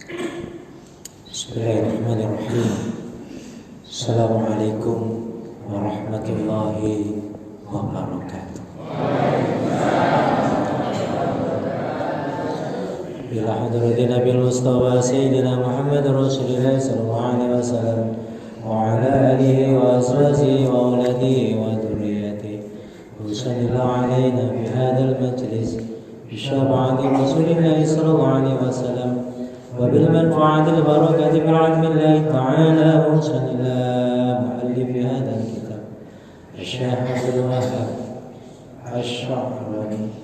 Bismillahirrahmanirrahim. Assalamualaikum warahmatullahi wabarakatuh. Ila hadratin Nabil Mustafa Sayyidina Muhammad Rasulullah sallallahu alaihi wasallam wa ala alihi wa azwajihi wa auladihi wa dhurriyyatihi wa sallallahu alaina fi hadzal majlis bi syafa'ati Rasulillah sallallahu alaihi wasallam وبالمنفعة البركة بعلم الله تعالى وصل إلى مؤلف هذا الكتاب الشيخ عبد الوهاب الشعراني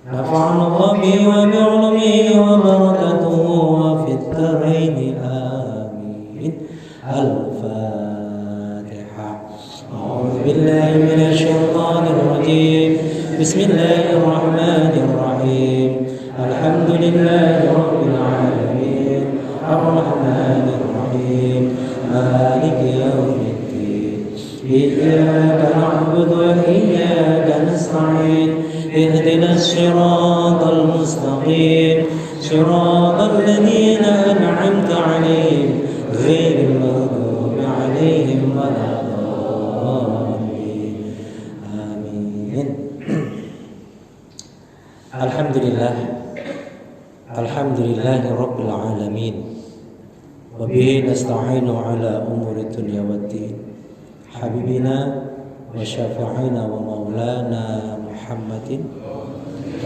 نفعنا الله به وبعلمه وبركته وفي الدارين آمين. الفاتحة. أعوذ بالله من الشيطان الرجيم. بسم الله الرحمن الرحيم. الحمد لله رب العالمين الرحمن الرحيم مالك يوم الدين إياك نعبد وإياك نستعين اهدنا الصراط المستقيم صراط الذين أنعمت عليهم غير المغضوب عليهم ولا الضالين آمين. Alhamdulillah. Alhamdulillahi Rabbil Alamin. Wabihi nasta'inu ala umuri dunya waddin. Habibina wa syafi'ina wa maulana Muhammadin.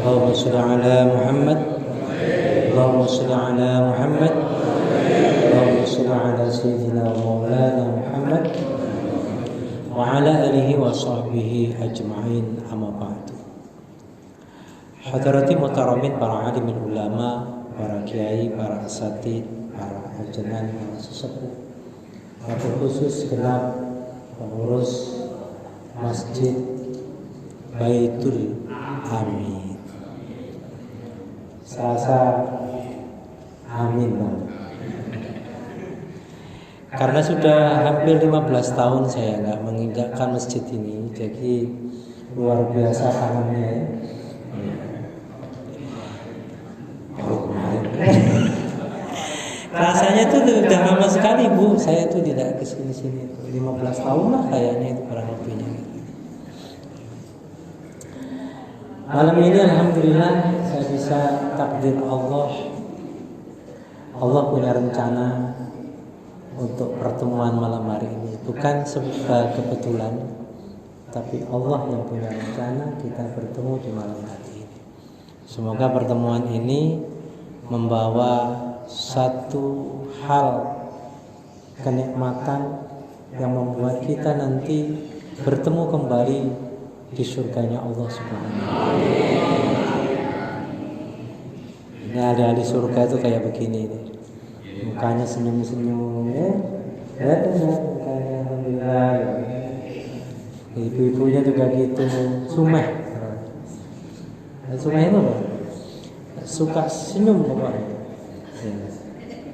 Allahumma salli ala Muhammad. Allahumma salli ala Muhammad. Allahumma salli ala Sayyidina wa maulana Muhammad wa ala alihi wa sahbihi ajma'in, amma ba'du. Hadarati muhtaramin, para alimin ulama, para kiai, para asatid, para ajanan, para sesepuh, para khusus genap pengurus Masjid Baitul Amin. Saya amin bang. Karena sudah hampir 15 tahun saya nggak menginjakkan masjid ini, jadi luar biasa kangennya ya. Rasanya tuh udah lama sekali Bu, saya tuh tidak kesini-sini 15 tahun lah kayaknya itu kurang lebihnya gitu. Malam ini alhamdulillah saya bisa takdir Allah punya rencana untuk pertemuan malam hari ini. Bukan sebuah kebetulan, tapi Allah yang punya rencana kita bertemu di malam hari ini. Semoga pertemuan ini membawa satu hal kenikmatan yang membuat kita nanti bertemu kembali di surganya Allah Subhanahu wa Ta'ala. Ini ahli-ahli surga itu kayak begini nih. Mukanya senyum-senyum ya. Mukanya alhamdulillah. Ibu-ibunya juga gitu, sumeh. Sumeh itu apa? Suka senyum pokoknya.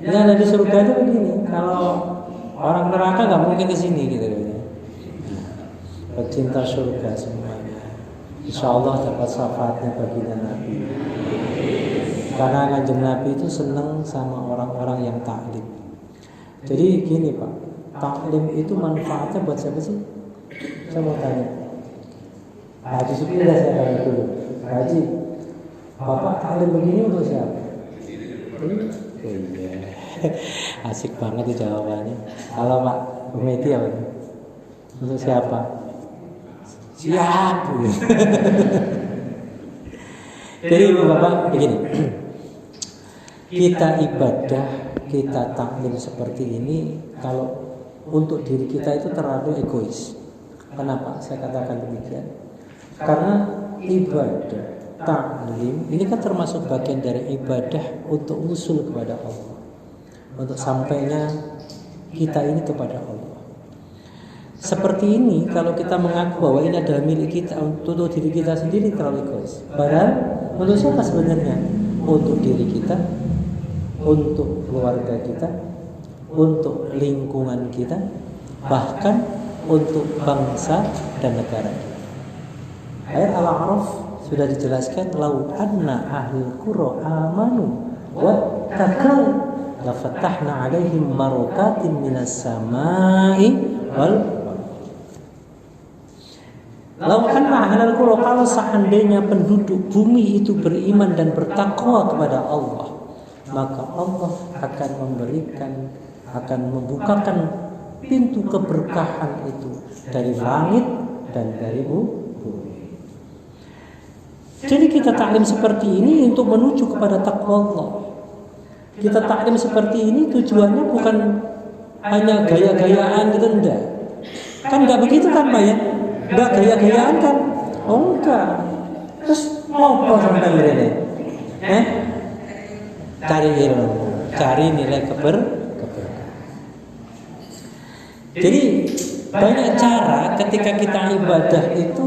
Ya, ada di surga itu begini. Kalau orang neraka nggak mungkin kesini gitu. Pecinta surga semuanya, insya Allah dapat syafaatnya baginda Nabi. Karena kanjeng Nabi itu senang sama orang-orang yang taklim. Jadi gini Pak, taklim itu manfaatnya buat siapa sih? Saya mau tanya. Haji Supilah saya tanya dulu. Haji, Bapak taklim begini untuk siapa? Iya, asik banget itu jawabannya. Kalau Pak Bumeti apa? Untuk siapa? Siap. Jadi Bapak begini, kita ibadah, kita taklim seperti ini, kalau untuk diri kita itu terlalu egois. Kenapa saya katakan demikian? Karena ibadah taklim ini kan termasuk bagian dari ibadah untuk usul kepada Allah, untuk sampainya kita ini kepada Allah. Seperti ini kalau kita mengaku bahwa ini adalah milik kita untuk diri kita sendiri, terlalu egois. Padahal untuk siapa sebenarnya? Untuk diri kita, untuk keluarga kita, untuk lingkungan kita, bahkan untuk bangsa dan negara kita. Ayat Al-A'raf sudah dijelaskan, lau anna ahlul qura amanu wattaqau la fatahna 'alaihim barakatin minas samai wal Lau anna ahlal qura, kalau seandainya penduduk bumi itu beriman dan bertakwa kepada Allah, maka Allah akan membukakan pintu keberkahan itu dari langit dan dari bumi. Jadi kita taklim seperti ini untuk menuju kepada takwa Allah. Kita taklim seperti ini tujuannya bukan hanya gaya-gayaan gitu, enggak. Kan enggak begitu kan Pak ya? Enggak gaya-gayaan kan? Oh enggak. Terus apa sampai ini? Cari ilmu, cari nilai keberkahan. Jadi banyak cara ketika kita ibadah itu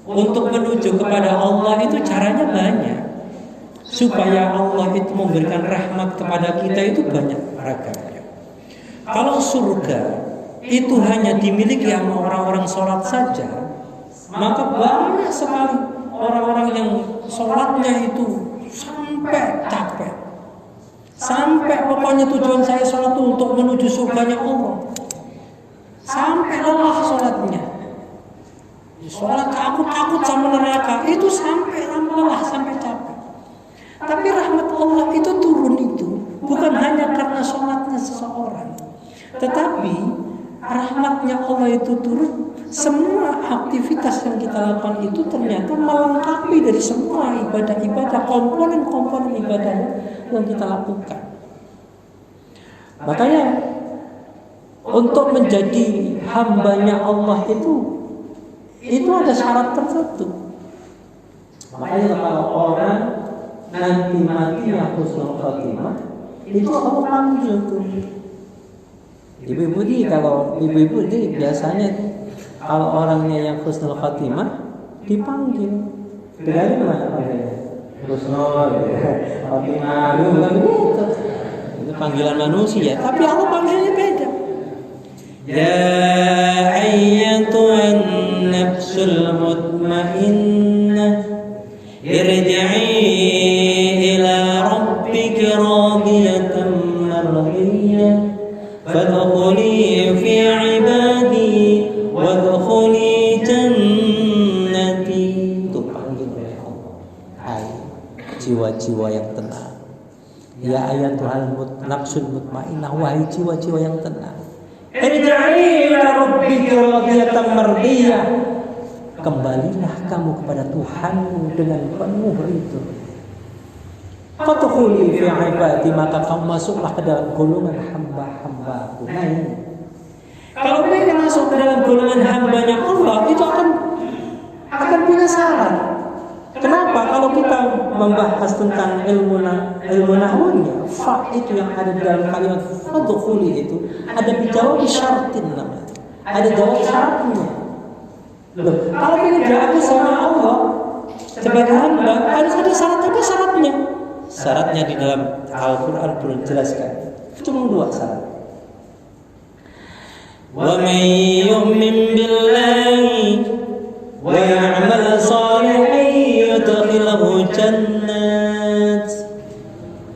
untuk menuju kepada Allah, itu caranya banyak. Supaya Allah itu memberikan rahmat kepada kita itu banyak ragamnya. Kalau surga itu hanya dimiliki sama orang-orang sholat saja, maka banyak sekali orang-orang yang sholatnya itu sampai capek, sampai pokoknya tujuan saya sholat itu untuk menuju surganya Allah, sampai lelah sholatnya. Sholat takut sama neraka itu sampai lelah, sampai capek. Tapi rahmat Allah itu turun itu bukan hanya karena sholatnya seseorang, tetapi rahmatnya Allah itu turun, semua aktivitas yang kita lakukan itu ternyata melengkapi dari semua ibadah-ibadah, komponen-komponen ibadah yang kita lakukan. Makanya untuk menjadi hambanya Allah itu ada syarat tertentu. Makanya kalau orang nanti matinya husnul khatimah, itu Allah panggil tuh. Ibu-ibu ini biasanya kalau orangnya yang husnul khatimah dipanggil. Dari mana panggilnya? Husnul khatimah bukan begitu. Itu panggilan manusia, tapi Allah panggilnya beda. Ya ayyatuhan nafsul mutmainnah irji'i ila rabbiki radiyatan mardiyah fadkhuli fi ibadi wadkhuli jannati. Itu panggil oleh Allah. Hai jiwa-jiwa yang tenang. Ya ayatul nafsul mutmainnah, wahai jiwa-jiwa yang tenang. Irji'i ila rabbika radiyatan mardiyah. Kembalilah kamu kepada Tuhanmu dengan penuh ridho. Fadkhuli fi ibadi, maka kamu masuklah ke dalam golongan hamba-hambaku. Nah ini, kalau mereka masuk ke dalam golongan hambanya Allah, itu akan punya syarat. Kenapa? Kalau kita membahas tentang ilmu nahwunya, fa itu yang ada di dalam kalimat fadkhuli itu ada dijawab syaratin namanya. Ada jawab syaratnya. Loh, kalau ingin diaku sama Allah sebagai hamba, harus ada syarat. Apa syaratnya? Syaratnya di dalam Al-Quran belum jelaskan. Cuma 2 syarat. Wa may yu'min billahi wa ya'mal salihan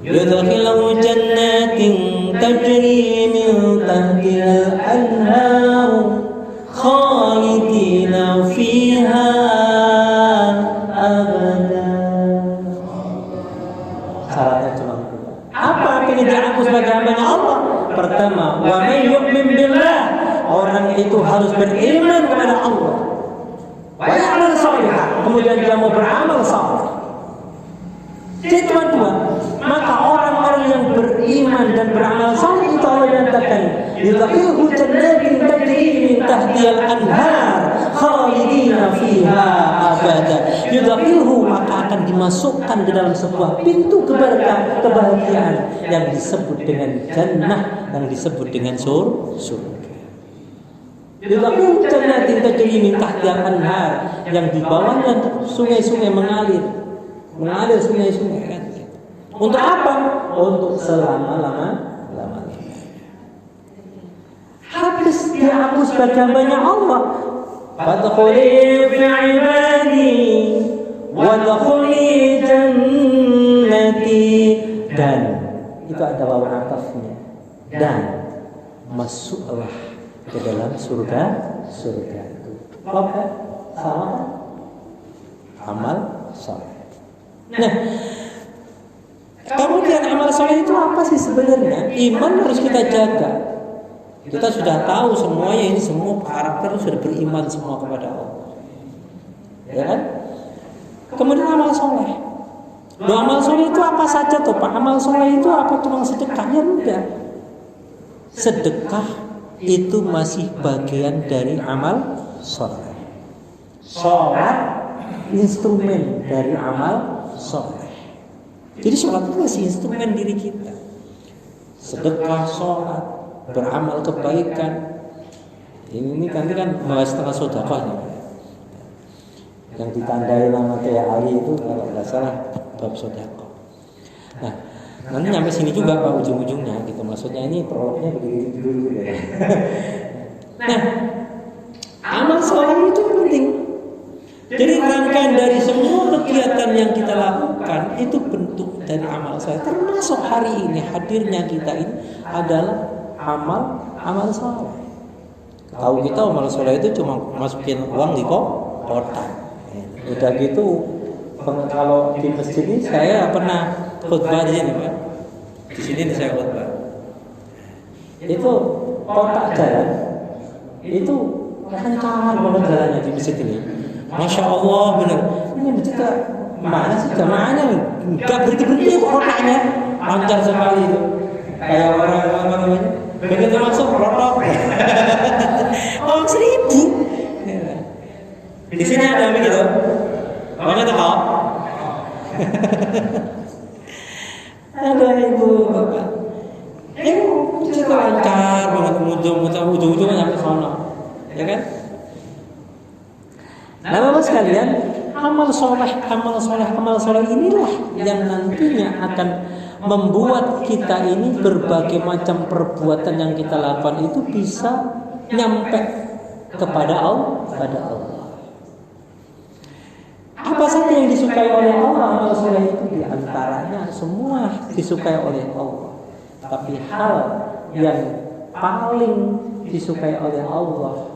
yudkhilhu jannatin tajri min tahtiha al-anhar khalidina fiha abada. Syaratnya cuma 2. Apa pengen aku sebagai hambanya Allah? Pertama, wa may yu'min billah, orang itu harus beriman kepada Allah. Wa ya'mal salihan, kemudian dia mau beramal saleh. Jadi cuma 2. Maka orang-orang yang beriman dan beramal saleh itu Allah nyatakan, yudkhilhu jannatin tajri min tahtihal anhar khalidina fiha abada. Yudkhilhu, maka akan dimasukkan ke dalam sebuah pintu kebahagiaan yang disebut dengan jannah, yang disebut dengan surga. Yudkhilhu jannatin tajri min tahtihal anhar, yang di bawahnya sungai-sungai mengalir sungai-sungai kan. Untuk apa? Untuk selama-lamanya. Habis dia aku sebagai hambanya Allah. Fadkhuli fi ibadi wadkhuli jannati, dan itu ada wawu atafnya. Dan masuklah ke dalam surga itu. Oke, sama amal soleh. Nah, kemudian amal soleh itu apa sih sebenarnya? Iman harus kita jaga. Kita sudah tahu semuanya, ini semua karakter sudah beriman semua kepada Allah, ya kan? Kemudian amal soleh. Amal soleh itu apa saja tuh Pak? Amal soleh itu apa? Cuma sedekah? Ya enggak. Sedekah itu masih bagian dari amal soleh. Sholat instrumen dari amal soleh. Jadi sholat itu masih instrumen diri kita. Sedekah, sholat, beramal kebaikan. Ini kan bahas tentang sedekah nih. Yang ditandai nama kayak Ali itu kalau nggak salah bab sedekah. Nah, nanti sampai sini juga Pak ujung-ujungnya gitu. Maksudnya ini prolognya begini dulu ya. Nah, amal soleh itu penting. Jadi rangkaian dari semua kegiatan yang kita lakukan itu bentuk dari amal soleh. Termasuk hari ini hadirnya kita ini adalah amal soleh. Tahu kita amal soleh itu cuma masukin uang di kotak. Udah gitu, kalau di masjid ini saya pernah khutbah di sini Pak. Di sini saya khutbah. Itu kotak jalan, itu lancar banget jalannya di masjid ini. Masya Allah benar. Ini masjid mana sih jamaahnya? Nggak berhenti kotaknya, lancar sekali itu. Kayak orang apa namanya? Begitu masuk rotok. Oh 1.000. Di sini ada begitu. Banyak tuh kok. Ada ibu bapak. Cerita lancar banget ujung-ujungnya sampai sana, ya kan? Nah, Bapak sekalian, amal soleh inilah yang nantinya akan membuat kita ini berbagai macam perbuatan yang kita lakukan itu bisa nyampe kepada Allah. Apa saja yang disukai oleh Allah, amal soleh itu diantaranya semua disukai oleh Allah. Tapi hal yang paling disukai oleh Allah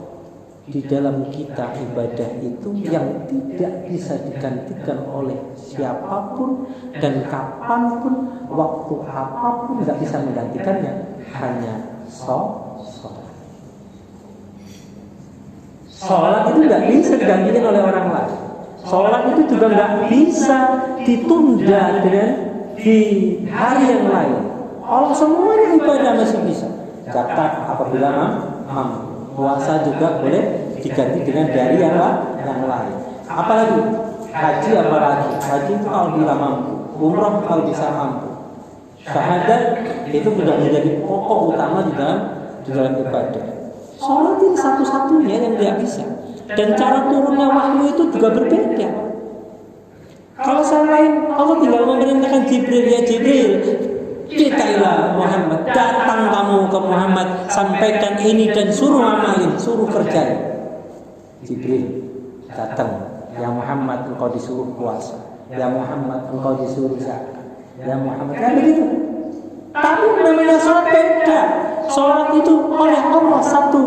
di dalam kita ibadah itu yang tidak bisa digantikan oleh siapapun dan kapanpun, waktu apapun tidak bisa menggantikannya, hanya sholat. Sholat itu tidak bisa digantikan oleh orang lain. Sholat itu juga nggak bisa ditunda dengan di hari yang lain. Allah semuanya ibadah masih bisa. Zakat apabila mampu. Puasa juga boleh diganti dengan dari yang lain. Apalagi haji, haji itu kalau bila mampu, umrah kalau bisa mampu. Syahadat itu sudah menjadi pokok utama di dalam ibadah. Sholat ini satu-satunya yang dia bisa. Dan cara turunnya wahyu itu juga berbeda. Kalau selain Allah tinggal memerintahkan Jibril, ya Jibril, Kitailah Muhammad, datang kamu ke Muhammad, sampaikan ini dan suruh amalin, suruh kerjain. Jibril datang, ya Muhammad engkau disuruh puasa, ya Muhammad engkau disuruh zakat, ya Muhammad, kan begitu. Tapi namanya sholat beda. Sholat itu oleh Allah satu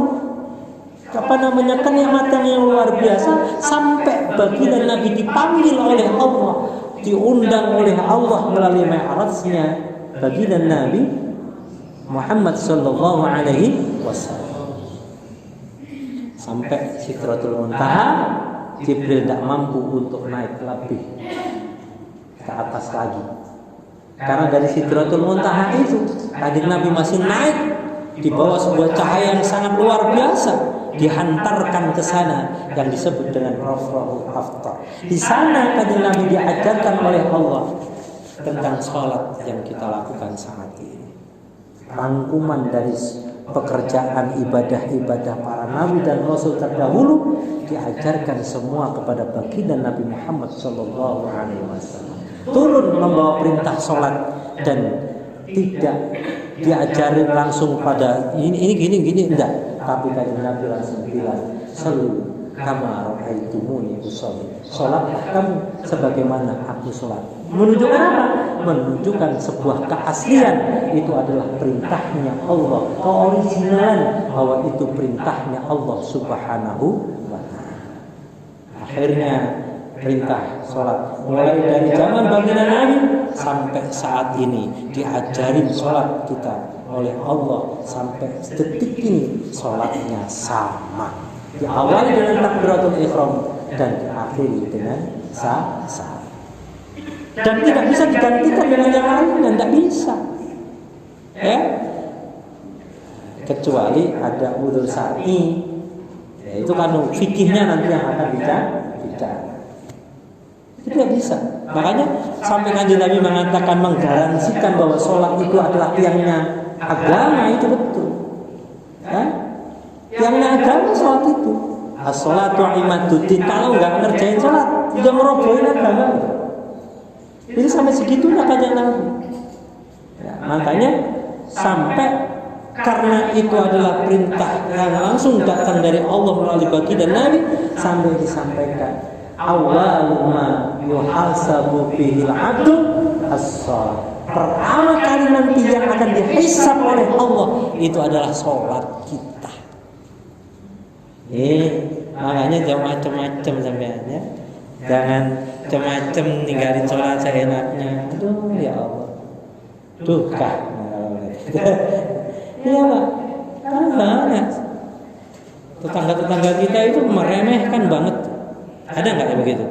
kenikmatan yang luar biasa, sampai baginda Nabi dipanggil oleh Allah, diundang oleh Allah melalui mi'rajnya baginda Nabi Muhammad sallallahu alaihi wasallam. Sampai Sidratul Muntaha, Jibril tidak mampu untuk naik lebih ke atas lagi. Karena dari Sidratul Muntaha itu Kanjeng Nabi masih naik di bawah sebuah cahaya yang sangat luar biasa, dihantarkan ke sana yang disebut dengan Rafrahul Aftar. Di sana Kanjeng Nabi diajarkan oleh Allah tentang sholat yang kita lakukan saat ini. Rangkuman dari pekerjaan ibadah-ibadah para nabi dan rasul terdahulu diajarkan semua kepada baginda Nabi Muhammad sallallahu alaihi wasallam. Turun membawa perintah sholat dan tidak diajarin langsung pada ini gini enggak, tapi Kanjeng Nabi langsung bilang, "Sallu kama ra'aitumuni usolli. Salatlah kamu sebagaimana aku salat. Menunjukkan apa? Menunjukkan sebuah keaslian. Itu adalah perintahnya Allah, keoriginalan bahwa itu perintahnya Allah Subhanahu wa ta'ala. Akhirnya perintah sholat mulai dari zaman baginda Nabi sampai saat ini diajarin sholat kita oleh Allah sampai detik ini sholatnya sama. Diawali dengan takbiratul ihram dan diakhiri dengan sah. Dan tidak bisa digantikan dengan yang lain, tidak bisa. Ya, kecuali ada udzur syar'i. Ya, itu kan fikihnya nanti yang akan bicara. Tidak bisa. Makanya sampai Kanjeng Nabi mengatakan menggaransikan bahwa sholat itu adalah tiangnya agama, itu betul. Kan? Tiangnya agama sholat itu. As-sholatu imaduddin. Kalau nggak ngerjain sholat, sudah merobohin agama. Jadi sampai segitunya Kanjeng Nabi. Ya, makanya sampai karena itu adalah perintah yang langsung datang dari Allah melalui baginda Nabi sampai disampaikan. Awaluma yuhasabu bihil abdu as-shalat. Pertama kali nanti yang akan dihisab oleh Allah itu adalah sholat kita. Makanya jangan macam-macam sampean ya. Jangan macam-macam ninggalin sholat seenaknya. Aduh ya Allah. Duh kak. Iya Pak. Kan banget. Tetangga-tetangga kita itu meremehkan banget. Ada nggak ya begitu?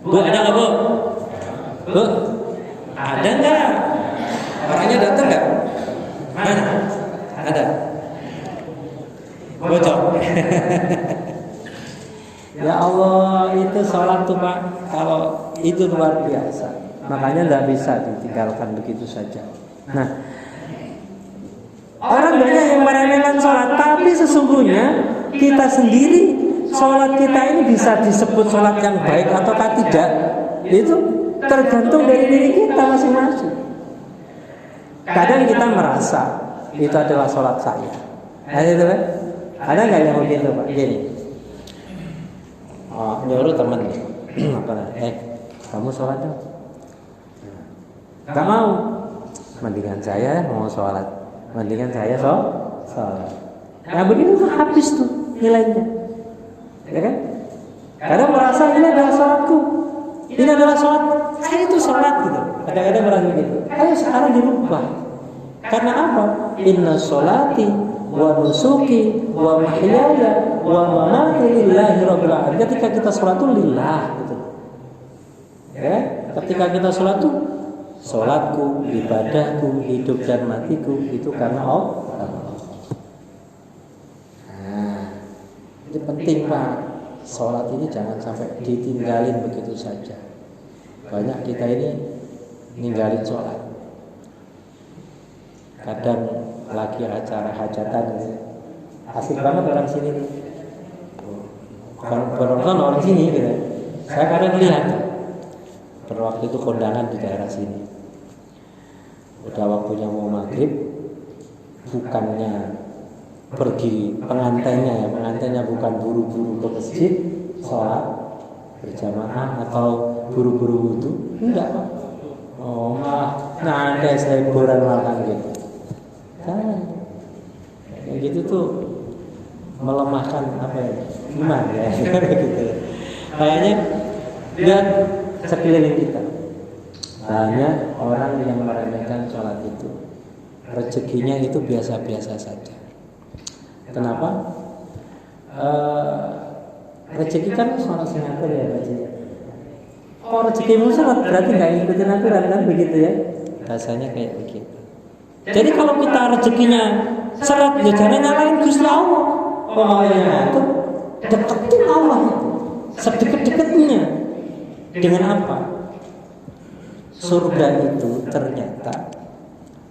Bu, ada nggak Bu? Bu, ada nggak? Orangnya datang nggak? Mana? Ada. Bocor. Ya Allah, itu sholat tuh Pak. Kalau itu luar biasa. Makanya nggak bisa ditinggalkan begitu saja. Nah, orang banyak yang meremehkan sholat, tapi sesungguhnya kita sendiri sholat kita ini bisa disebut sholat yang baik ataukah tidak, itu tergantung dari diri kita masing-masing. Kadang kita merasa itu adalah sholat saya. Ada kan? Ada nggak yang begitu Pak? Gini, nyuruh teman, kamu sholat dong? Gak mau. Mendingan saya mau sholat. Mendingan saya sholat. Nah begitu tuh habis tuh nilainya. Ya kan? Kadang merasa ini adalah sholatku, ini adalah sholat, saya itu sholat gitu. Kadang-kadang merasa begitu. Ayo sekarang dirubah. Karena apa? Inna sholati wa nusuki wa mahyaya wa mamati lillahi rabbil alamin. Ketika kita sholat itu lillah gitu. Ya, ketika kita sholat itu sholatku, ibadahku, hidup dan matiku itu karena Allah. Itu penting Pak. Sholat ini jangan sampai ditinggalin begitu saja. Banyak kita ini ninggalin sholat. Kadang lagi acara hajatan gitu. Asik banget orang sini nih. Penonton orang sini gitu. Saya kadang lihat waktu itu kondangan di daerah sini. Udah waktunya mau maghrib, bukannya pergi pengantinnya bukan buru-buru ke masjid sholat berjamaah atau buru-buru wudu, enggak Pak. Nah ada selebaran makan gitu. Jangan. Kayak gitu tuh melemahkan apa ya? Iman ya. Gitu. Kayaknya lihat sekeliling kita. Banyak orang yang meremehkan sholat itu. Rezekinya itu biasa-biasa saja. Kenapa? Rezeki kan sholat sengatur ya rezeki. Oh rezekimu sholat berarti nggak ngikutin aturan kan begitu ya? Rasanya kayak begitu. Jadi kalau kita rezekinya seret, ya jangan nyalain Gusti Allah. Pokoknya itu deketin Allah itu sedekat-dekatnya. Dengan apa? Surga itu ternyata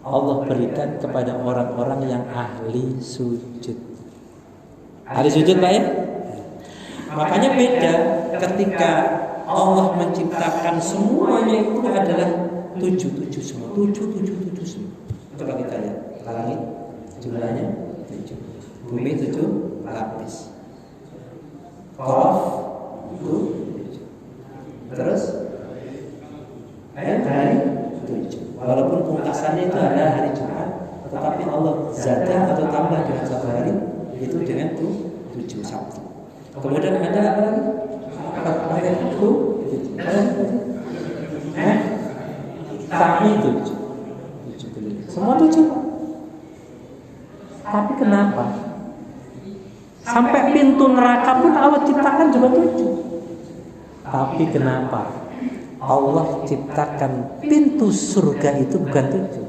Allah berikan kepada orang-orang yang ahli sujud. Ahli sujud Pak ya? Makanya beda ketika Allah menciptakan semuanya itu adalah 7 semua. 7 semua. Coba kita lihat. Langit jumlahnya 7. Bumi 7 lapis. Qaf itu 7. Terus hari 7. Walaupun pungkasannya itu ada hari Jumat, tetapi Allah zada atau tambah dengan satu hari itu dengan 7 Sabtu. Kemudian ada apa lagi? Ada 7. Sa'i 7. Semua 7. Tapi kenapa? Sampai pintu neraka pun Allah ciptakan juga 7. Tapi kenapa Allah ciptakan pintu surga itu bukan 7,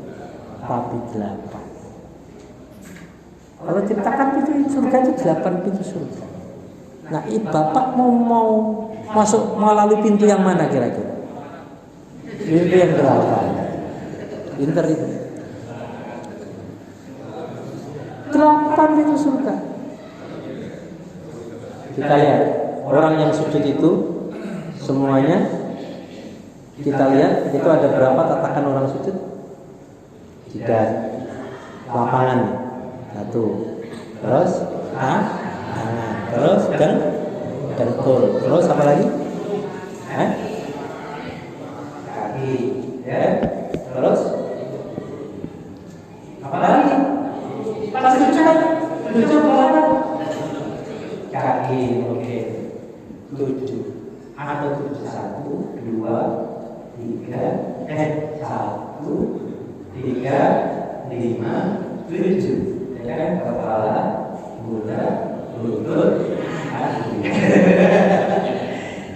tapi 8. Allah ciptakan pintu surga itu 8 pintu surga. Nah, Bapak mau masuk melalui pintu yang mana kira-kira? Pintu yang berapa? Pinter itu. 8 pintu surga. Kita lihat orang yang sujud itu semuanya, kita lihat itu ada berapa tatakan orang sujud? 3 lapangan. 1. Terus tangan. Terus dengkul. Terus apa lagi? Kaki. Ya. Terus apa lagi? Pas sujud berapa? Kaki. Oke. 7. Ada 7. 1, 2, 3, 1, 3, 5, 7. Ya kan? Kepala, bulat, lutut, kaki.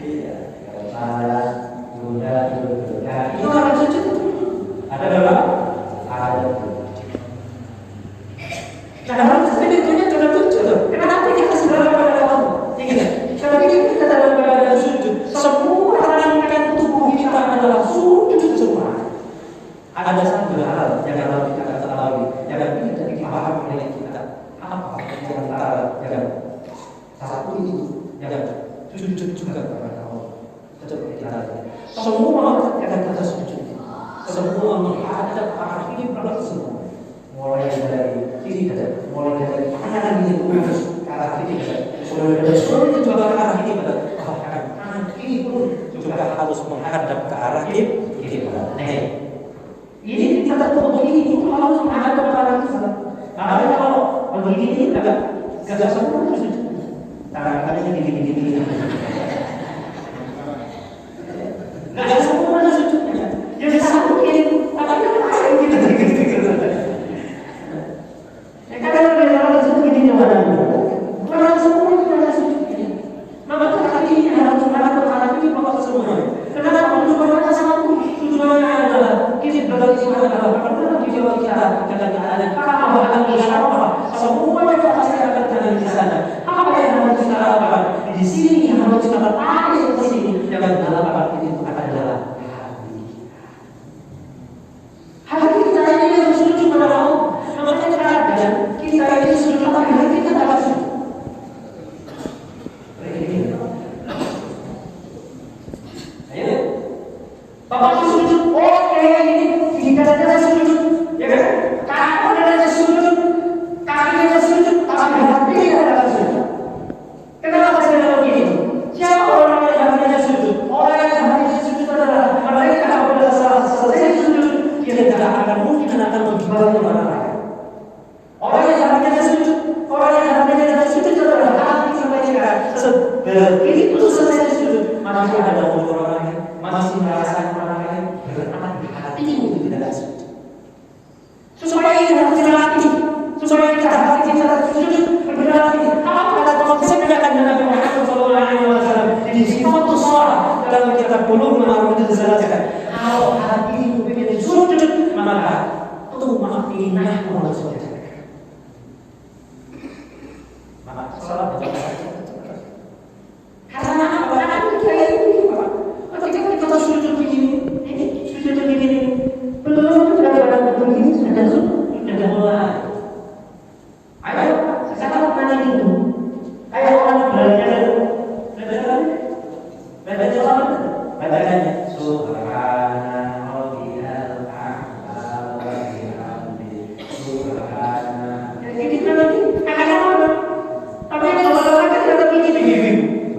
Iya. Kepala, bulat, lutut, kaki. Itu orang sujud. Ada berapa? Ada 7. Nah, orang sujud pintunya sudah 7 tuh. Kenapa dikasih berapa pada kamu? Kalau kita dalam keadaan sujud, semua rangkaian tubuh kita adalah sujud semua. Ada satu hal yang harus kita ketahui, yang tidak dipahami oleh kita. Apa di antara yang satu itu yang sujud juga kepada Allah. Coba kita lihat. Semua ketika kita sujud, semua menghadap arah kiblat semua. Mulai dari kiri kanan, mulai dari kanan ini lurus ke arah kiri kanan. Mulai dari seluruh juga ke arah kiblat. Bahkan kanan kiri pun juga harus menghadap ke arah kiblat. Ini kita tahu begini itu harus menghadap ke arah kiblat. Nah, kalau begini agak sempurna sujud. Tangannya gini. Agak sempurna sujudnya. Jadi satu kiri, tangannya gitu. Kadang orang sujud gini orang semua pada sujud gini. Maka kaki harus menghadap ke arah kiri bapak semua. Kenapa? Tujuannya satu. Tujuannya adalah kiri belakang kita adalah pertama tujuan kita kita ada Ka'bah al-Musharrafah. Semua kita pasti akan jalan di sana. Apa yang harus kita lakukan? Di sini harus kita tarik ke sini dan dalam itu adalah hati kita ini harus sujud kepada Allah. Makanya kadang kita ini sujud tapi hati kita tak sujud. Ayo, Bapak sujud. Oh, ini kita saja sujud, ya kan? Kamu ada sujud, kaki ada sujud, tapi hati kita tak sujud. Kenapa saya begini? Siapa orang yang hatinya sujud? Orang yang hatinya sujud adalah mereka apabila selesai sujud, dia tidak akan mungkin akan menggibahkan orang lain. Orang yang hatinya sujud, orang yang hatinya tidak sujud adalah hati mereka. Begitu selesai sujud, masih ada orang lain, masih merasakan orang lain, berarti hatimu tidak sujud. Supaya kita harus dilatih, supaya kita hati kita sujud berlatih. Apa kata konsep dengan Nabi Muhammad SAW di sifat sholat dalam kitab Bulughul Maram itu dijelaskan. Kalau hatimu ingin sujud, maka tumaninah Allah SWT. Maka sholat karena apa? Karena kita ini Pak. Ketika kita sujud begini, sujud begini, belum ada begini sudah mulai. Ayo, sekarang mana itu? Ayo orang belajar bacanya Subhanallahil a'la wa bihamdihi subhana. Jadi kita lagi kadang-kadang tapi kalau kita begini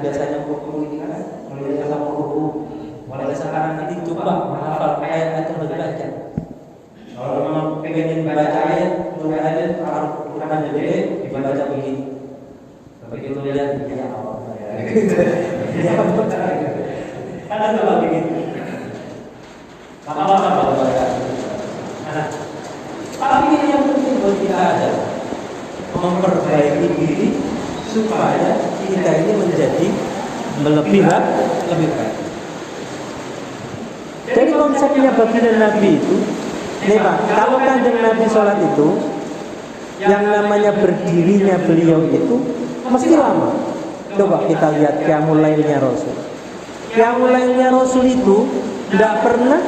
biasanya kumpul ini kan mulai sama guru, mulai sekarang ini coba menghafal ayat yang berbeda. Kalau memang pengen baca ayat, turun ayat, Al-Quran jadi dibaca begini. Begitu lihat ya Allah. Ya apa? Kan ada begitu. Apa baca? Nah, tapi yang penting buat kita adalah memperbaiki diri supaya kita ini menjadi lebih baik. Jadi konsepnya baginda Nabi itu, nih Pak, kalau kanjeng Nabi sholat itu, yang namanya berdirinya beliau itu mesti lama. Coba kita lihat qiyamul lailnya Rasul. Qiyamul lailnya Rasul itu tidak pernah,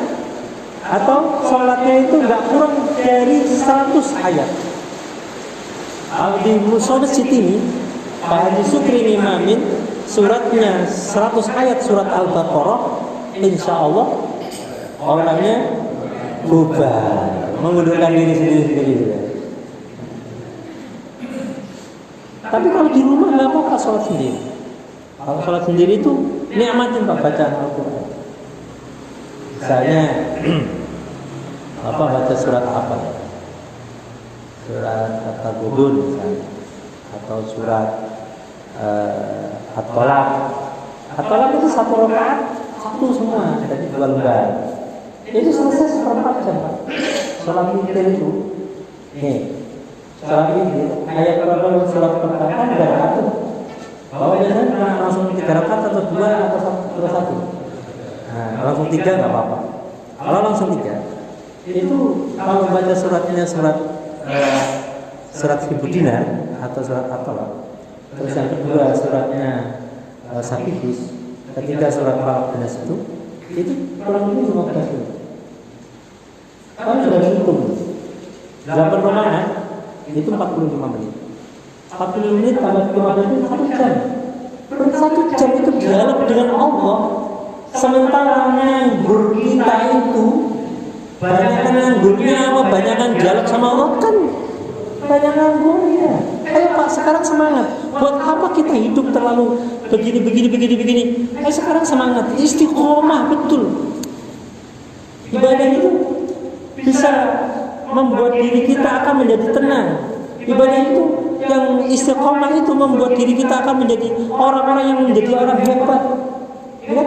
atau sholatnya itu nggak kurang dari 100 ayat. Di musola sini Pak Haji Sukri Imamin suratnya 100 ayat surat Al-Baqarah, insya Allah orangnya bubar, mengundurkan diri sendiri. Tapi kalau di rumah nggak apa-apa sholat sendiri. Kalau sholat sendiri itu nikmatin Pak bacaan Al-Quran. Misalnya baca surat apa? Surat At-Tabudun misalnya, atau surat At-Tolak. At-Tolak itu 1 rakaat, 1 semua, jadi 2 lembar. Itu selesai 1/4 jam Pak. Sholat witir itu, nih, sholat witir ayat berapa surat pertama kan 3 rakaat. Bahwa biasanya langsung 3 rakaat atau 2 atau 1. Nah, langsung 3 nggak apa-apa. Kalau langsung 3, itu kalau baca suratnya surat 1000 dinar atau surat At-Tolak. Terus yang kedua suratnya Safifis, ketiga surat Falaq dan Nas itu kurang lebih 15 menit. Kalau sudah dihitung 8 romanan itu 45 menit. 40 menit tambah 15 menit 1 jam. Per 1 jam itu dialog dengan Allah. Sementara nganggur kita itu banyakan nganggurnya apa? Banyakan dialog sama Allah kan? Banyak nganggurnya. Ayo Pak, sekarang semangat. Buat apa kita hidup terlalu begini? Ayo sekarang semangat. Istiqomah betul. Ibadah itu bisa membuat diri kita akan menjadi tenang. Ibadah itu yang istiqomah itu membuat diri kita akan menjadi orang-orang yang menjadi orang hebat. Ya?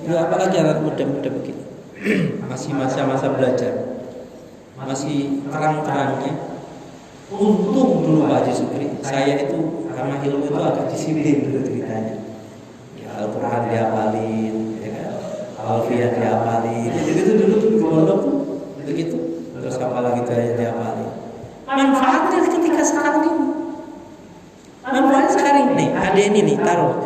Ya apalagi anak muda-muda begini. Masih masa-masa belajar. Masih terang-terangnya. Untung dulu Pak Haji Sukri, saya itu karena ilmu itu agak disiplin dulu ceritanya. Ya, Al-Quran dihafalin, ya kan? Al-Fiyah dihafalin. Itu dulu di pondok tuh begitu. Terus apa lagi daya dihafalin. Manfaatnya ketika sekarang ini. Manfaatnya sekarang ini. Ada ini nih taruh.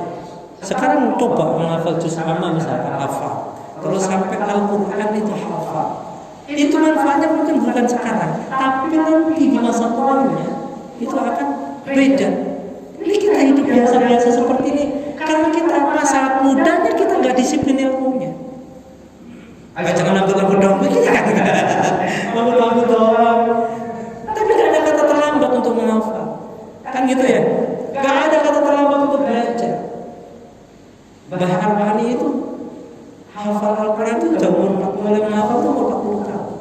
Sekarang coba menghafal juz amma misalkan hafal. Terus sampai Al-Quran itu hafal. Itu manfaatnya mungkin bukan sekarang, tapi nanti di masa tuanya itu akan beda. Ini kita hidup biasa-biasa seperti ini karena kita masa mudanya kita nggak disiplin ilmunya. Jangan nambah dong, begini kan? Nambah doang. Tapi nggak ada kata terlambat untuk menghafal, kan gitu ya? Nggak ada kata terlambat untuk belajar. Mbah Arwani itu hafal Al-Quran itu jauh mulai menghafal itu umur 40 tahun.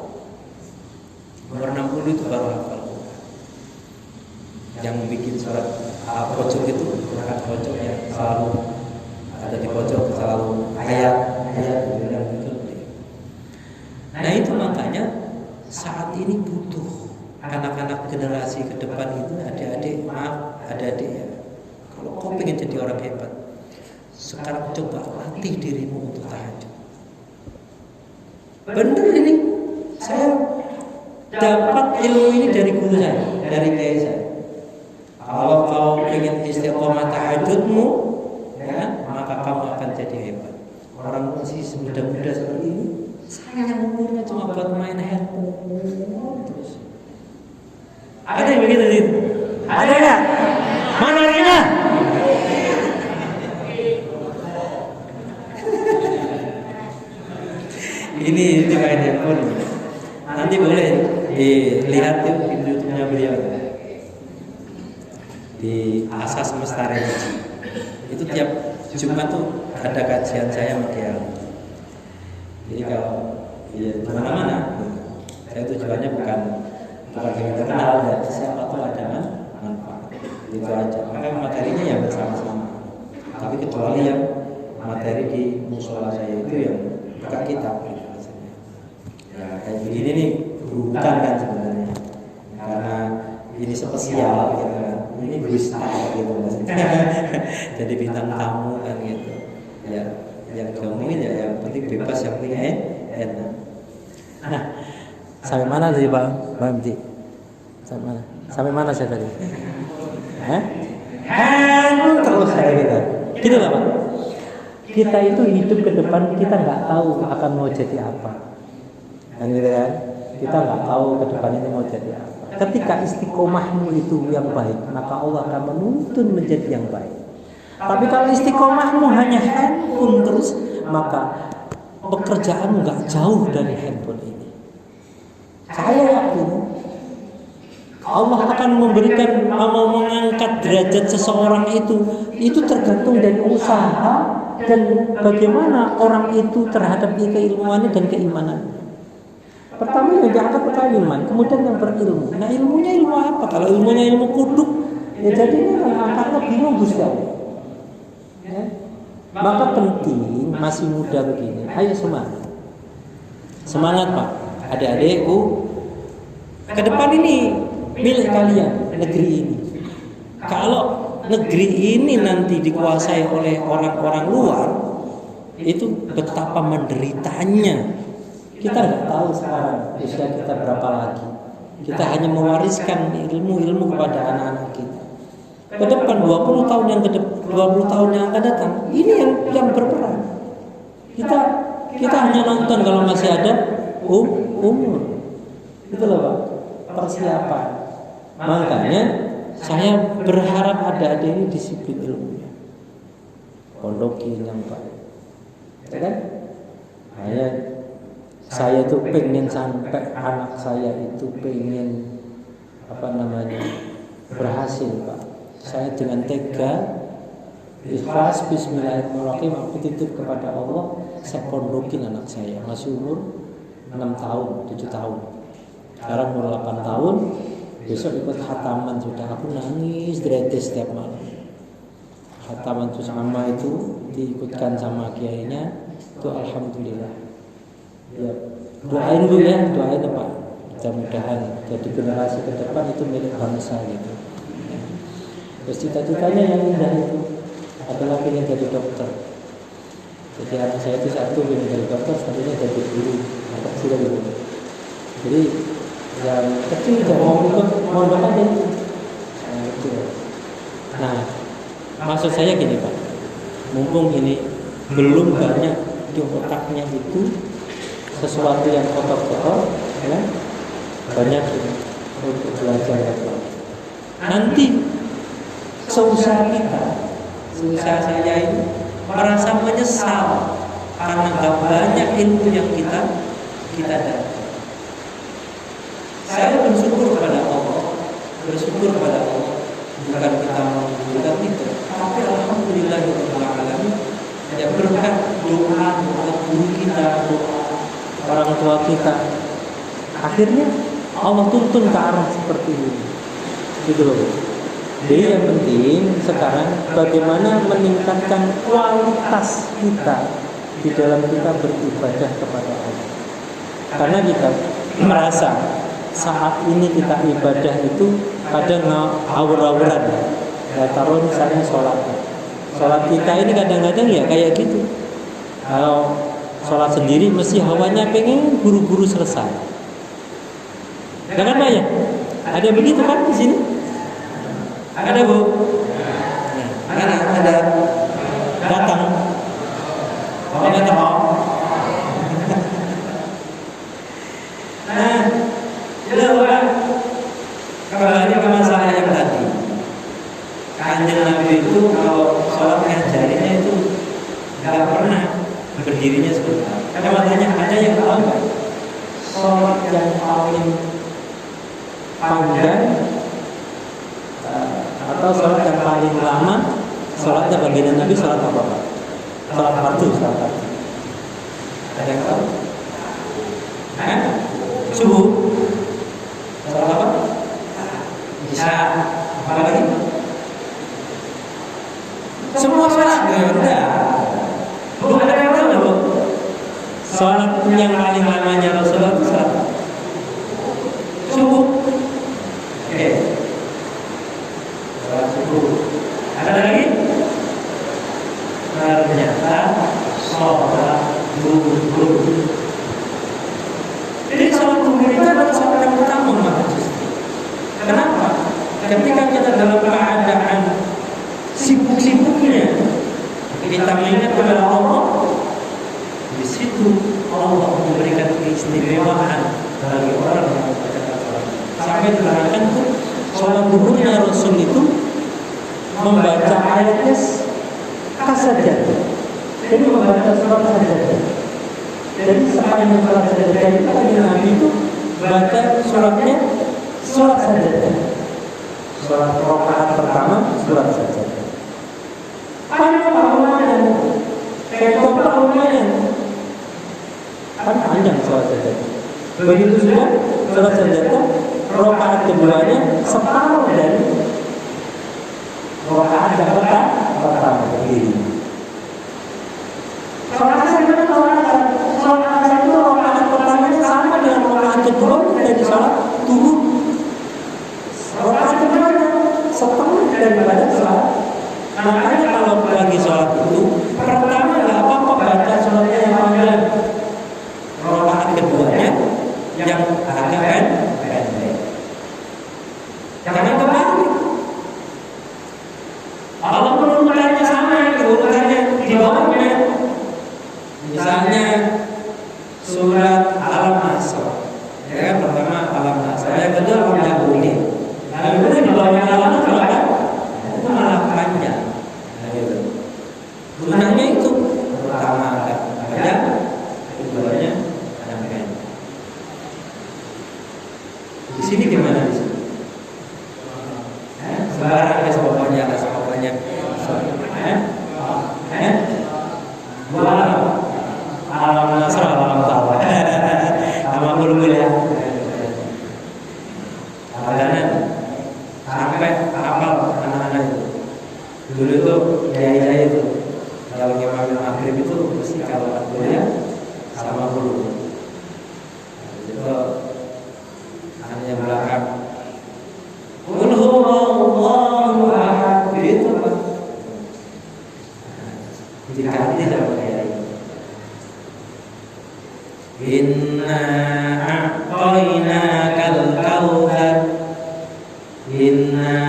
Umur 60 itu baru hafal Quran. Yang bikin surat pojok itu surat pojok yang selalu ada di pojok, selalu ayat itu. Nah itu makanya saat ini butuh anak-anak generasi ke depan itu adik-adik ya. Kalau kau pengen jadi orang hebat, sekarang coba latih dirimu untuk tahajud. Benar ini, saya dapat ilmu ini dari guru saya, dari kiai saya. Kalau kau ingin istiqomah tahajudmu, ya, maka kamu akan jadi hebat. Orang masih muda-muda seperti ini, sayang umurnya cuma buat main handphone terus. Ada yang begitu sih? Ada nggak? Mana orangnya? Ini main handphone. Nanti boleh dilihat tuh di YouTube-nya beliau di Asas Semesta Religi. Itu tiap Jumat tuh ada kajian saya sama dia. Jadi kalau ya mana-mana, saya tujuannya bukan ingin terkenal, ya siapa tuh ada manfaat. Itu aja. Maka materinya ya bersama-sama. Tapi kecuali yang materi di musola saya itu yang buka kitab gitu maksudnya. Ya kayak begini nih bukan kan sebenarnya. Karena ini spesial gitu kan. Ini freestyle gitu maksudnya. Jadi bintang tamu kan gitu. Ya yang diomongin ya yang penting bebas, yang penting enak. Nah, sampai mana tadi Pak Hamdi? Sampai mana? Sampai mana saya tadi? Terus saya kita. Gini lah Pak. Kita itu hidup ke depan kita nggak tahu akan mau jadi apa. Kan gitu kan? Kita nggak tahu ke depan ini mau jadi apa. Ketika istiqomahmu itu yang baik, maka Allah akan menuntun menjadi yang baik. Tapi kalau istiqomahmu hanya handphone terus, maka pekerjaanmu nggak jauh dari handphone ini. Saya yakin Allah akan memberikan, mau mengangkat derajat seseorang itu tergantung dari usaha dan bagaimana orang itu terhadap keilmuannya dan keimanannya. Pertama yang diangkat keiman, kemudian yang berilmu. Nah ilmunya ilmu apa? Kalau ilmunya ilmu kuduk, ya jadinya kan angkatnya bingung Gusti Allah. Ya. Maka penting masih muda begini, ayo semangat Pak, adik-adikku. Ke depan ini milik kalian, negeri ini. Kalau negeri ini nanti dikuasai oleh orang-orang luar, itu betapa menderitanya. Kita nggak tahu sekarang usia kita berapa lagi. Kita hanya mewariskan ilmu-ilmu kepada anak-anak kita. Ke depan 20 tahun yang 20 tahun yang akan datang, ini yang berperan. Kita hanya nonton kalau masih ada umur. Itu loh Pak, persiapan. Makanya saya berharap adik-adik ini disiplin ilmunya. Pondokin yang baik. Ya kan? Saya itu pengen sampai anak saya itu pengen berhasil Pak. Saya dengan tega, ikhlas, bismillahirrahmanirrahim, aku titip kepada Allah, saya pondokin anak saya masih umur 6 tahun, 7 tahun. Sekarang umur 8 tahun, besok ikut khataman sudah. Aku nangis dretes setiap malam. Khataman itu sama itu diikutkan sama kiainya, itu alhamdulillah. Ya, doain Bu ya, doain Pak. Mudah-mudahan jadi generasi ke depan itu milik bangsa gitu. Ya. Terus cita-citanya yang indah itu adalah ingin jadi dokter. Jadi anak saya itu satu ingin jadi dokter, satunya jadi guru. Anak kecil gitu. Jadi yang kecil jangan mau ikut mondok aja itu. Nah, itu. Nah, maksud saya gini Pak. Mumpung ini belum banyak di otaknya itu sesuatu yang kotor-kotor, ya, banyak untuk belajar apa. Nanti seusaha saya ini merasa menyesal karena gak banyak ilmu yang kita dapat. Saya bersyukur kepada Allah, bukan kita membutuhkan itu, tapi alhamdulillahirabbil alamin, ya berkat doa guru kita, doa orang tua kita, akhirnya Allah tuntun ke arah seperti ini, gitu loh. Jadi yang penting sekarang bagaimana meningkatkan kualitas kita di dalam kita beribadah kepada Allah. Karena kita merasa saat ini kita ibadah itu kadang awur-awuran. Ya, taruh misalnya sholat kita ini kadang-kadang ya kayak gitu. Kalau sholat sendiri mesti hawanya pengen buru-buru selesai. Jangan Pak ya? Ada begitu kan di sini? Ada Bu? Ada datang. Nah, kembali ke masalah yang tadi. Kanjeng Nabi itu kalau sholat ngajarinnya itu nggak pernah berdirinya sebentar. Katanya ada yang tahu nggak? Sholat yang paling panjang atau sholat yang paling lama Sholatnya baginda Nabi sholat apa Pak? Sholat fardu, sholat fardu. Ada yang tahu? Subuh. Sholat apa? Isya. Apa lagi? Semua sholat ya udah. Bu, ada yang tahu Bu? Sholat yang paling lamanya Rasulullah itu sholat subuh. Oke. Sholat subuh. Ada lagi? Ternyata sholat zuhur. Jadi sholat zuhur itu adalah sholat yang utama umat Islam. Kenapa? Ketika kita dalam keadaan sibuk-sibuknya kita mengingat kepada Allah, di situ Allah memberikan keistimewaan bagi orang yang membaca Al-Quran. Sampai diterangkan tuh sholat zuhurnya Rasul itu membaca ayatnya kasaja. Jadi membaca surat saja. Jadi sepanjang surat saja itu lagi Nabi itu baca suratnya surat saja. Surat rakaat pertama surat saja. Panjang lumayan. Kayak lumayan. Kan panjang surat saja. Begitu juga surat saja rakaat keduanya separuh dari rakaat yang pertama begini. Sholat asar itu rakaat pertamanya sama dengan rakaat kedua dari sholat zuhur. Rakaat keduanya setengah daripada sholat. Makanya kalau bagi sholat itu pertama nggak apa-apa baca sholatnya yang panjang. Rakaat keduanya yang agak pendek. Jangan kebalik. Kalau urutannya sama, urutannya di bawahnya. Misalnya surat Al-Nasr, ya kan pertama Al-Nasr, yang kedua Al-Yahudi. Nah, kemudian di bawahnya Al-Nasr kan itu malah panjang. Nah, gitu. Gunanya itu pertama agak panjang, keduanya agak pendek. Di sini gimana di sini? Sebarang ya pokoknya. Alam Nasr, alam tawa. Nama dulu ya. Makanya sampai hafal anak-anak itu. Dulu itu jaya itu kalau ngimam maghrib itu mesti kalau kuliah sama guru. Itu anak yang belakang. Qul huwallahu ahad itu Pak. Diganti sama kiai. Inna a'tainakal kautsar. Inna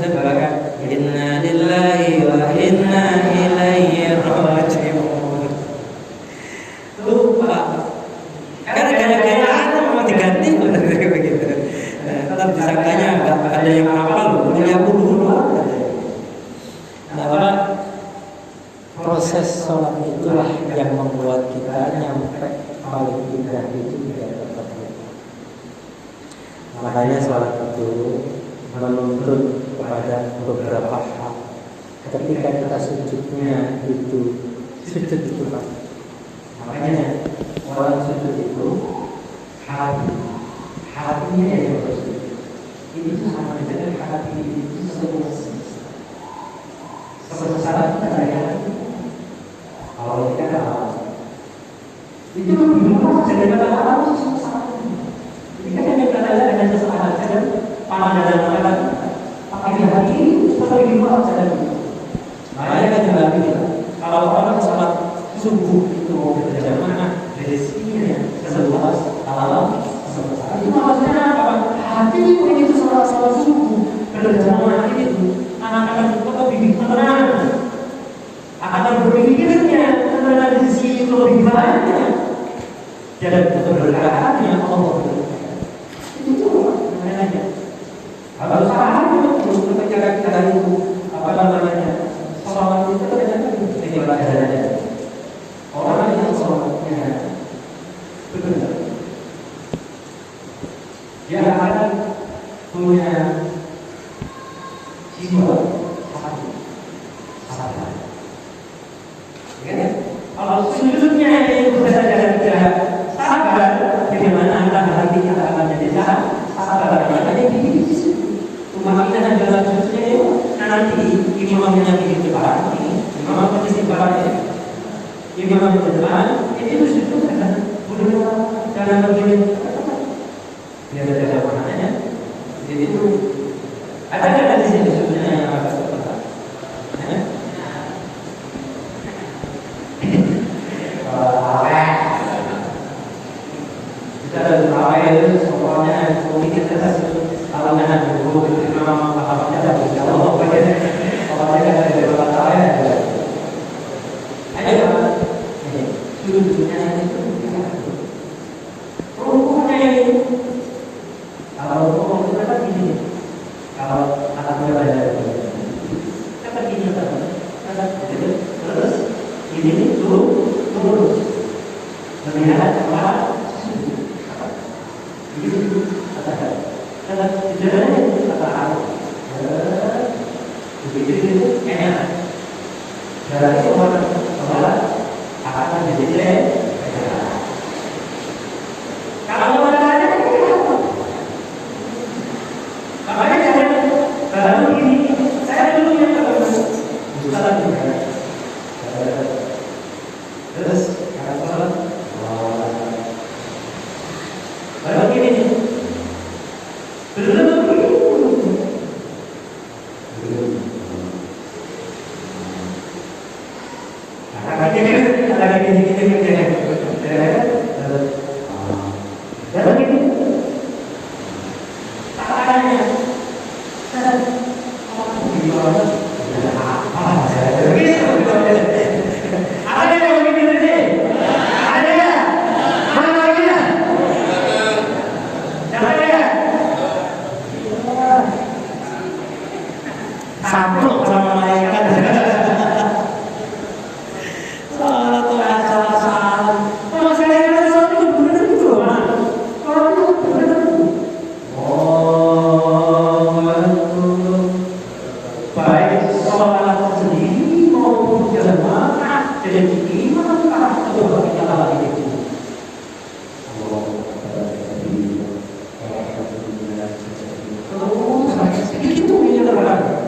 tebakan. Inna lillahi wa inna ilaihi raji'un. Lupa. Karena gaya-gayaan mau diganti begitu. Tetap disangkanya ada yang hafal punya guru. Nah, proses sholat itulah yang membuat kita nyampe paling indah itu tidak terpenuhi. Makanya sholat itu menuntut kepada beberapa hal. Ketika kita sujudnya itu sujud itu Pak. Makanya orang sujud itu hatinya yang bersujud. Itu sama dengan hati itu sebesar kita kalau kita itu lebih luas daripada alam susah. Jika kita berada dengan sesaat saja, pada dalam pakai hati itu lebih luas dari itu. Makanya kan juga bilang kalau orang sholat subuh itu mau berjamaah dari sini seluas alam semesta. Itu maksudnya apa? Hati itu sholat subuh berjamaah itu anak-anak itu lebih tenang. Akan berpikirnya tentang rezeki itu lebih banyak dan keberkahannya Allah berikan. Itu namanya. Kalau paham betul ketika kita itu apa namanya sholat itu ternyata ini pelajarannya. Orang yang sholatnya benar, dia akan punya jiwa satu sabar. Ya, kalau sujudnya itu saja tidak sabar, bagaimana hati kita akan jadi sabar? Makanya di rumah kita dalam sujudnya itu nanti imamnya di depan, imam posisi depan, imam di depan, itu sujud kan boleh jangan begini. Biar ada maknanya. Jadi itu ada di sini sebenarnya yang agak terpetak. Kita ada beberapa itu soalnya politik kita kalau nggak dulu itu memang pahamnya ada kalau pokoknya ada beberapa ya. Ayo, sudutnya itu rukunnya ini. Kalau hukum itu kan gini, kalau anak belajar kan gini terus ini lurus, melihat apa? Gitu, kata jalannya kata arah, begitu enak. Jalan itu orang akan jadi kalau baru ini saya dulu yang salah juga. Terus kalau salah, baru ini belum. Sablok sama malaikat. Salah. Kalau saya kira sesuatu itu benar gitu loh, Mas. Kalau itu benar. Baik sholat sendiri maupun jamaah jadi gimana coba kita lagi itu. Itu yang terbaik.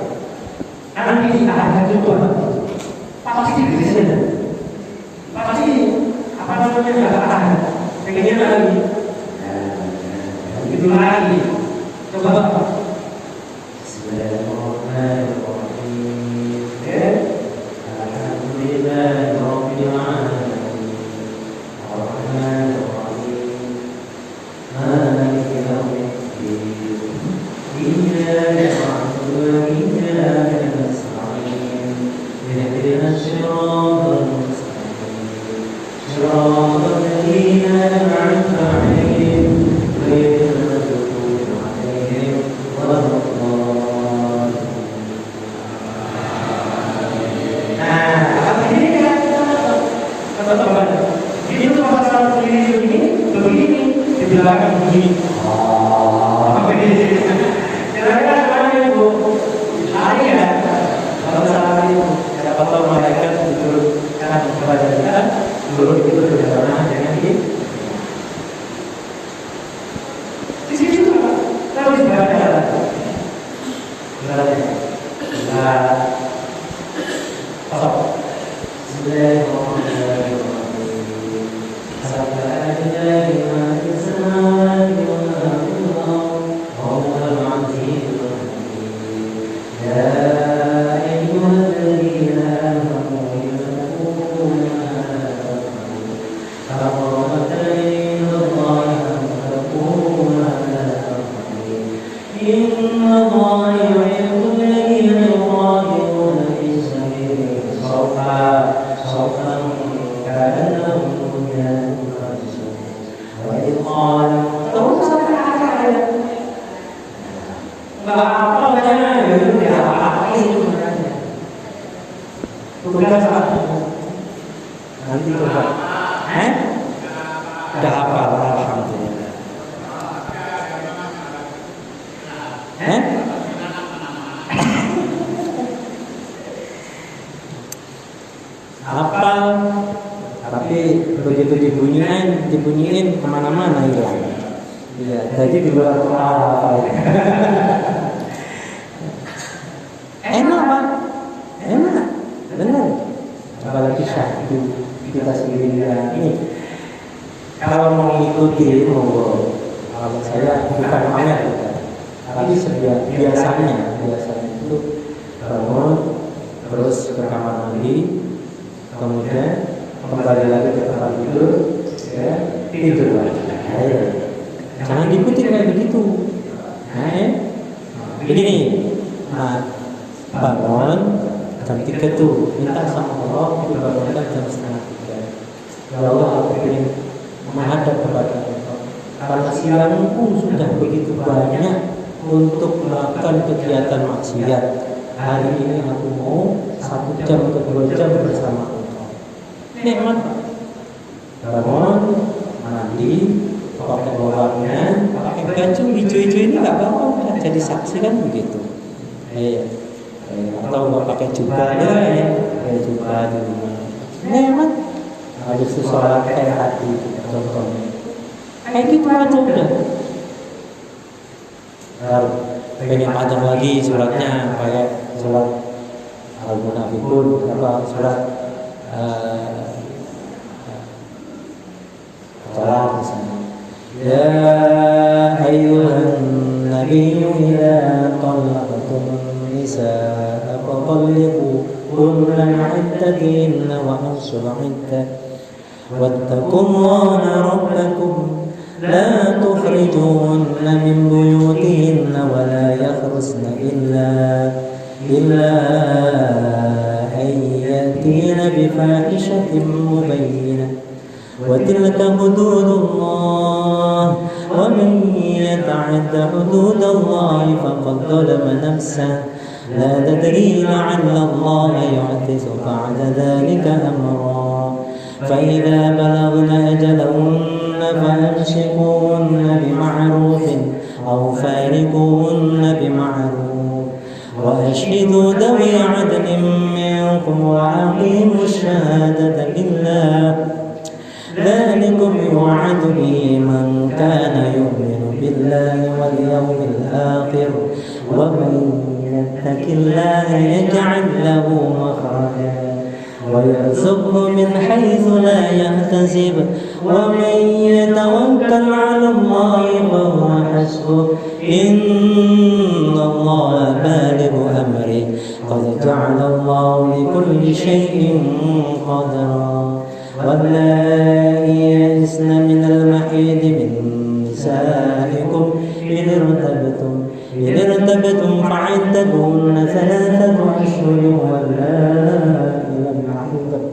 Nanti ada juga pasti di sini, pasti apa namanya nggak ada, pengennya lagi, begitu lagi, coba. Nanti coba. Udah hafal, alhamdulillah. dibunyiin kemana-mana hilang. Ya, jadi di luar kepala. Enak Pak, enak, benar. Apalagi syahdu kita sendiri ini. Kalau mau ngikuti monggo. Kalau saya bukan pamer, tapi biasanya itu bangun, terus ke kamar mandi, kemudian kembali lagi ke tempat tidur, ya, tidur lagi. Jangan diikuti kayak begitu. Begini, bangun jam 3 tuh, minta sama Allah dibangunkan jam 2:30. Ya Allah, aku ingin menghadap kepada Engkau. Karena siangku sudah begitu banyak untuk melakukan kegiatan maksiat. Hari ini aku mau 1 jam ke 2 jam bersama Engkau. Nikmat. Bangun, mandi, pakai bawahnya, pakai baju hijau-hijau ini nggak apa-apa, jadi saksi kan begitu. Atau nggak pakai juga ya, juga di rumah. Nikmat. Habis itu sholat kayak hati contohnya. Kayak gitu aja udah. Pengen panjang lagi suratnya, kayak surat Al-Munafiqun, surat Al misalnya. Ya ayyuhan nabiyyu idza talaqtumun nisaa fatalliquhunna 'iddatihinna wa ahsul 'iddah واتقوا الله ربكم لا تخرجوهن من بيوتهن ولا يخرجن إلا أن يأتين بفاحشة مبينة وتلك حدود الله ومن يتعد حدود الله فقد ظلم نفسه لا تدري لعل الله يحدث بعد ذلك أمرا فإذا بلغن أجلهن فأمسكوهن بمعروف أو فارقوهن بمعروف وأشهدوا ذوي عدل منكم وأقيموا الشهادة لله ذلكم يوعظ به من كان يؤمن بالله واليوم الآخر ومن يتق الله يجعل له مخرجا ويرزقه من حيث لا يحتسب ومن يتوكل على الله فهو حسبه إن الله بالغ أمره قد جعل الله لكل شيء قدرا واللائي يئسن من المحيض من نسائكم إن ارتبتم فعدتهن 3 أشهر واللائي لم يحضن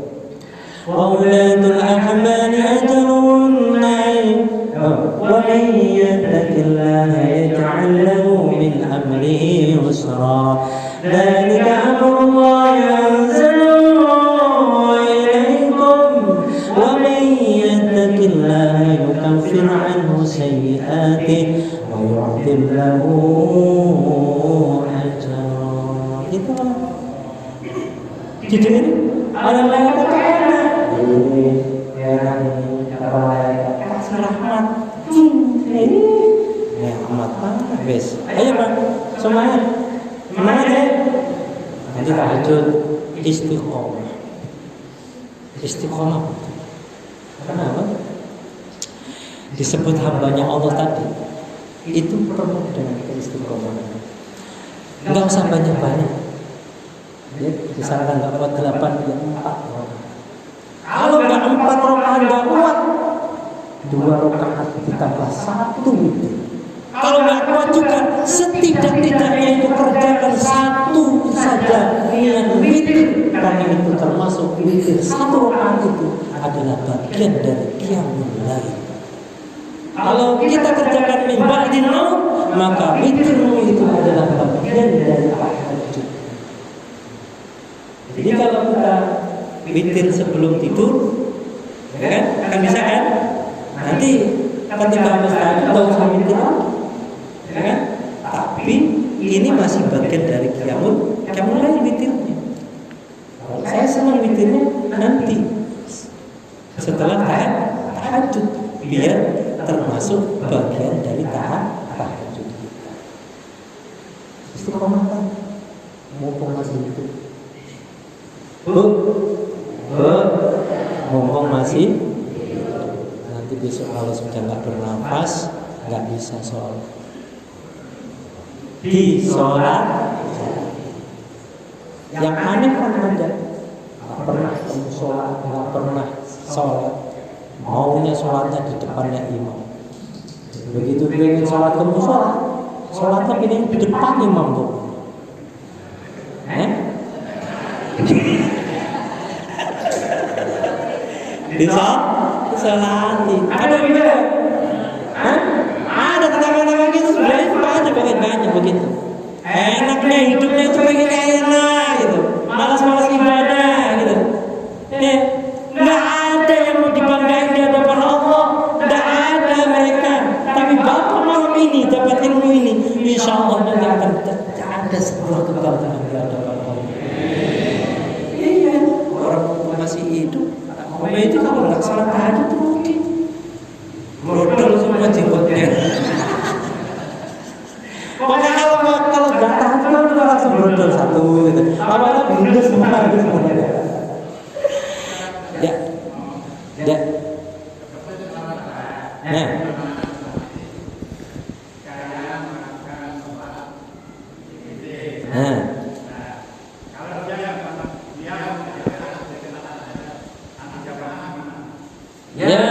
وأولاة الأحمال أجلهن ومن يتق الله يجعل له من أمره يسرا ذلك أمر الله أنزله إليكم ومن يتق الله يكفر عنه سيئاته ويعظم له أجرا. Itu judul ini ada malaikat enak. Ini enak ini kata malaikat kasih rahmat. Ini rahmat habis. Ayo Pak, semangat. Semangat ya. Nanti tahajud istiqomah. Istiqomah. Kenapa? Disebut hambanya Allah tadi. Itu penuh dengan keistiqomahan. Enggak usah banyak-banyak. Ya, misalkan enggak kuat 8 ya 4. Kalau enggak 4 rakaat enggak kuat, 2 rakaat ditambah 1 witir. Kalau enggak kuat juga setidak-tidaknya itu kerjakan 1 saja niat witir, karena itu termasuk witir. 1 rakaat itu adalah bagian dari qiyamul lail. Kalau kita kerjakan min ba'din naum, maka witirmu itu adalah bagian dari tahajud. Jadi kalau kita witir sebelum tidur, ya kan bisa kan? Nanti ketika habis tahajud enggak usah witir, ya kan? Tapi ini masih bagian dari qiyamul lail witirnya. Saya senang witirnya nanti setelah tahajud. biar termasuk bagian dari tahajud. Istiqomah kan, mumpung masih hidup. Bu, mumpung masih, nanti besok kalau sudah nggak bernafas, nggak bisa sholat. Di sholat, yang aneh kan ada, nggak pernah kamu sholat, nggak pernah sholat, maunya sholatnya di depannya imam. Begitu pengen sholat kamu sholatnya pengen di depan imam tuh. Disolati. Ada juga. Ada tetangga-tetangga gitu sebenarnya banyak begitu. Enaknya hidupnya itu pengen enak gitu. Malas-malas ibadah gitu. Nggak ada yang mau dibanggain di hadapan Allah. Nggak ada mereka. Tapi bapak malam ini dapat ilmu ini, insya Allah nanti akan ada sebuah kebanggaan di hadapan Allah. Iya, orang masih hidup. Itu kalau nggak salah tahajud tuh mungkin brodol semua jenggotnya. Pokoknya kalau nggak tahajud itu langsung brodol satu gitu. Awalnya bungkus semua gitu. Ya. Nah. Ya,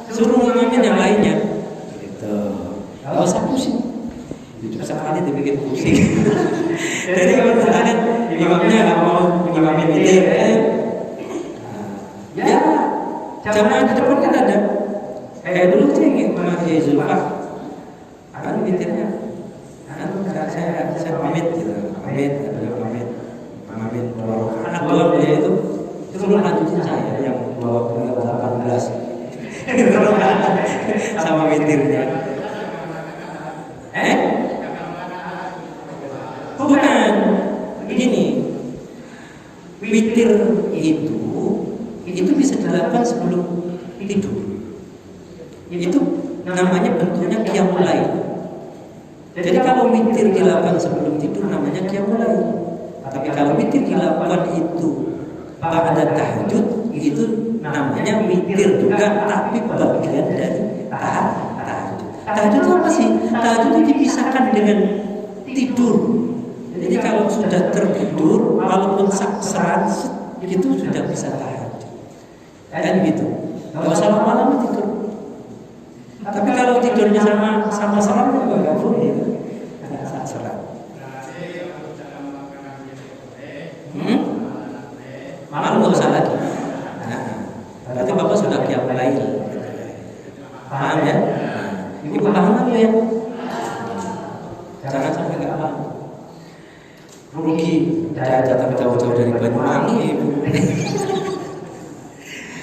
suruh ngamamin yang lainnya. Gitu. Gak usah pusing. Hidup sekali dibikin pusing. Jadi kalau misalkan imamnya nggak mau imamin witir, ya jamaah di depan kan ada. Kayak dulu saya pakai Zulfa, kan witirnya, kan saya pamit gitu, pamit 2 rakaat doang dia itu. Suruh lanjutin saya yang 18 sama witirnya. Bukan begini, witir itu bisa dilakukan sebelum tidur. Itu namanya bentuknya qiyamul lail. Jadi kalau witir dilakukan sebelum tidur namanya qiyamul lail. Tapi kalau witir dilakukan itu ba'da tahajud, itu namanya witir juga, tapi bagian dari tahajud. Tahajud itu apa sih? Tahajud itu dipisahkan dengan tidur. Jadi kalau sudah tertidur, walaupun serat itu sudah bisa tahajud. Kan gitu. Gak usah lama-lama tidur. Tapi kalau tidurnya sama serat juga nggak boleh. Nggak serat. Malam nggak usah lagi. Berarti Bapak sudah qiyamul lail. Paham ya? Ibu paham ya? Jangan sampai nggak paham. Rugi, datang jauh-jauh dari Banyuwangi ibu.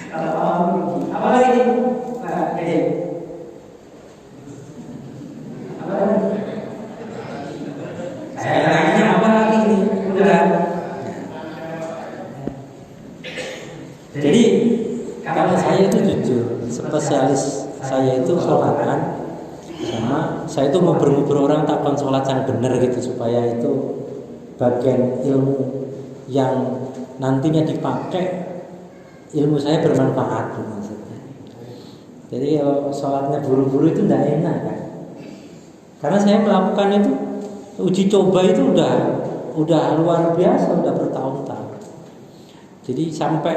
Kalau paham rugi. Apa lagi? Apa lagi? Saya tanya apa lagi ini? Udah. Jadi kalau saya itu jujur, spesialis saya itu sholatan, sama saya itu ngobrol-ngobrol orang takon sholat yang benar gitu, supaya itu bagian ilmu yang nantinya dipakai, ilmu saya bermanfaat maksudnya. Jadi kalau sholatnya buru-buru itu tidak enak kan, karena saya melakukan itu uji coba itu udah luar biasa, udah bertahun-tahun. Jadi sampai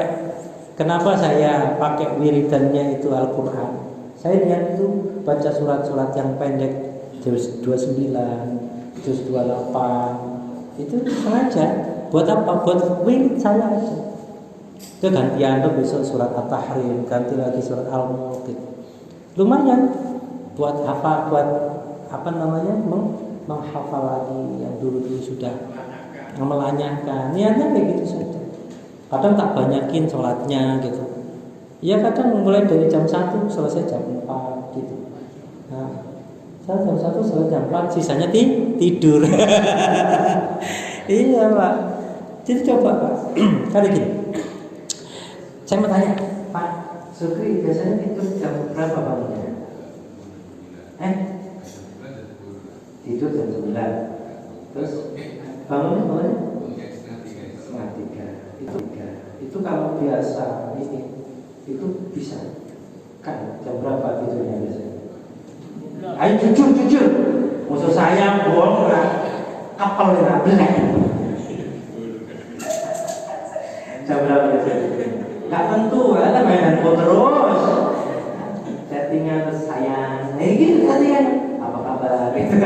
kenapa saya pakai wiridannya itu Al-Quran. Saya lihat itu baca surat-surat yang pendek, juz 29, juz 28. Itu sengaja. Buat apa? Buat wirid saya aja. Itu gantian tuh besok surat At-Tahrim, ganti lagi surat Al-Mulk. Lumayan buat menghafal lagi yang dulu sudah melanyahkan. Niatnya kayak gitu saja. Kadang tak banyakin sholatnya gitu. Ya kadang mulai dari jam 1 selesai jam 4 gitu. Nah, saya jam 1 selesai jam 4, sisanya tidur. Iya Pak. Jadi coba Pak. Kali gini. Saya mau tanya Pak, Sukri biasanya tidur jam berapa bangunnya? Tidur jam 9. Terus bangunnya? Setengah 3. Itu kalau biasa itu bisa kan jam berapa tidurnya biasanya? Ayo jujur. Musuh saya bohong lah. Kapal nggak benar. Jam berapa biasanya? Nggak tentu, ada main handphone terus. Chattingan terus sayang. Gitu chattingan. Apa kabar? Gitu.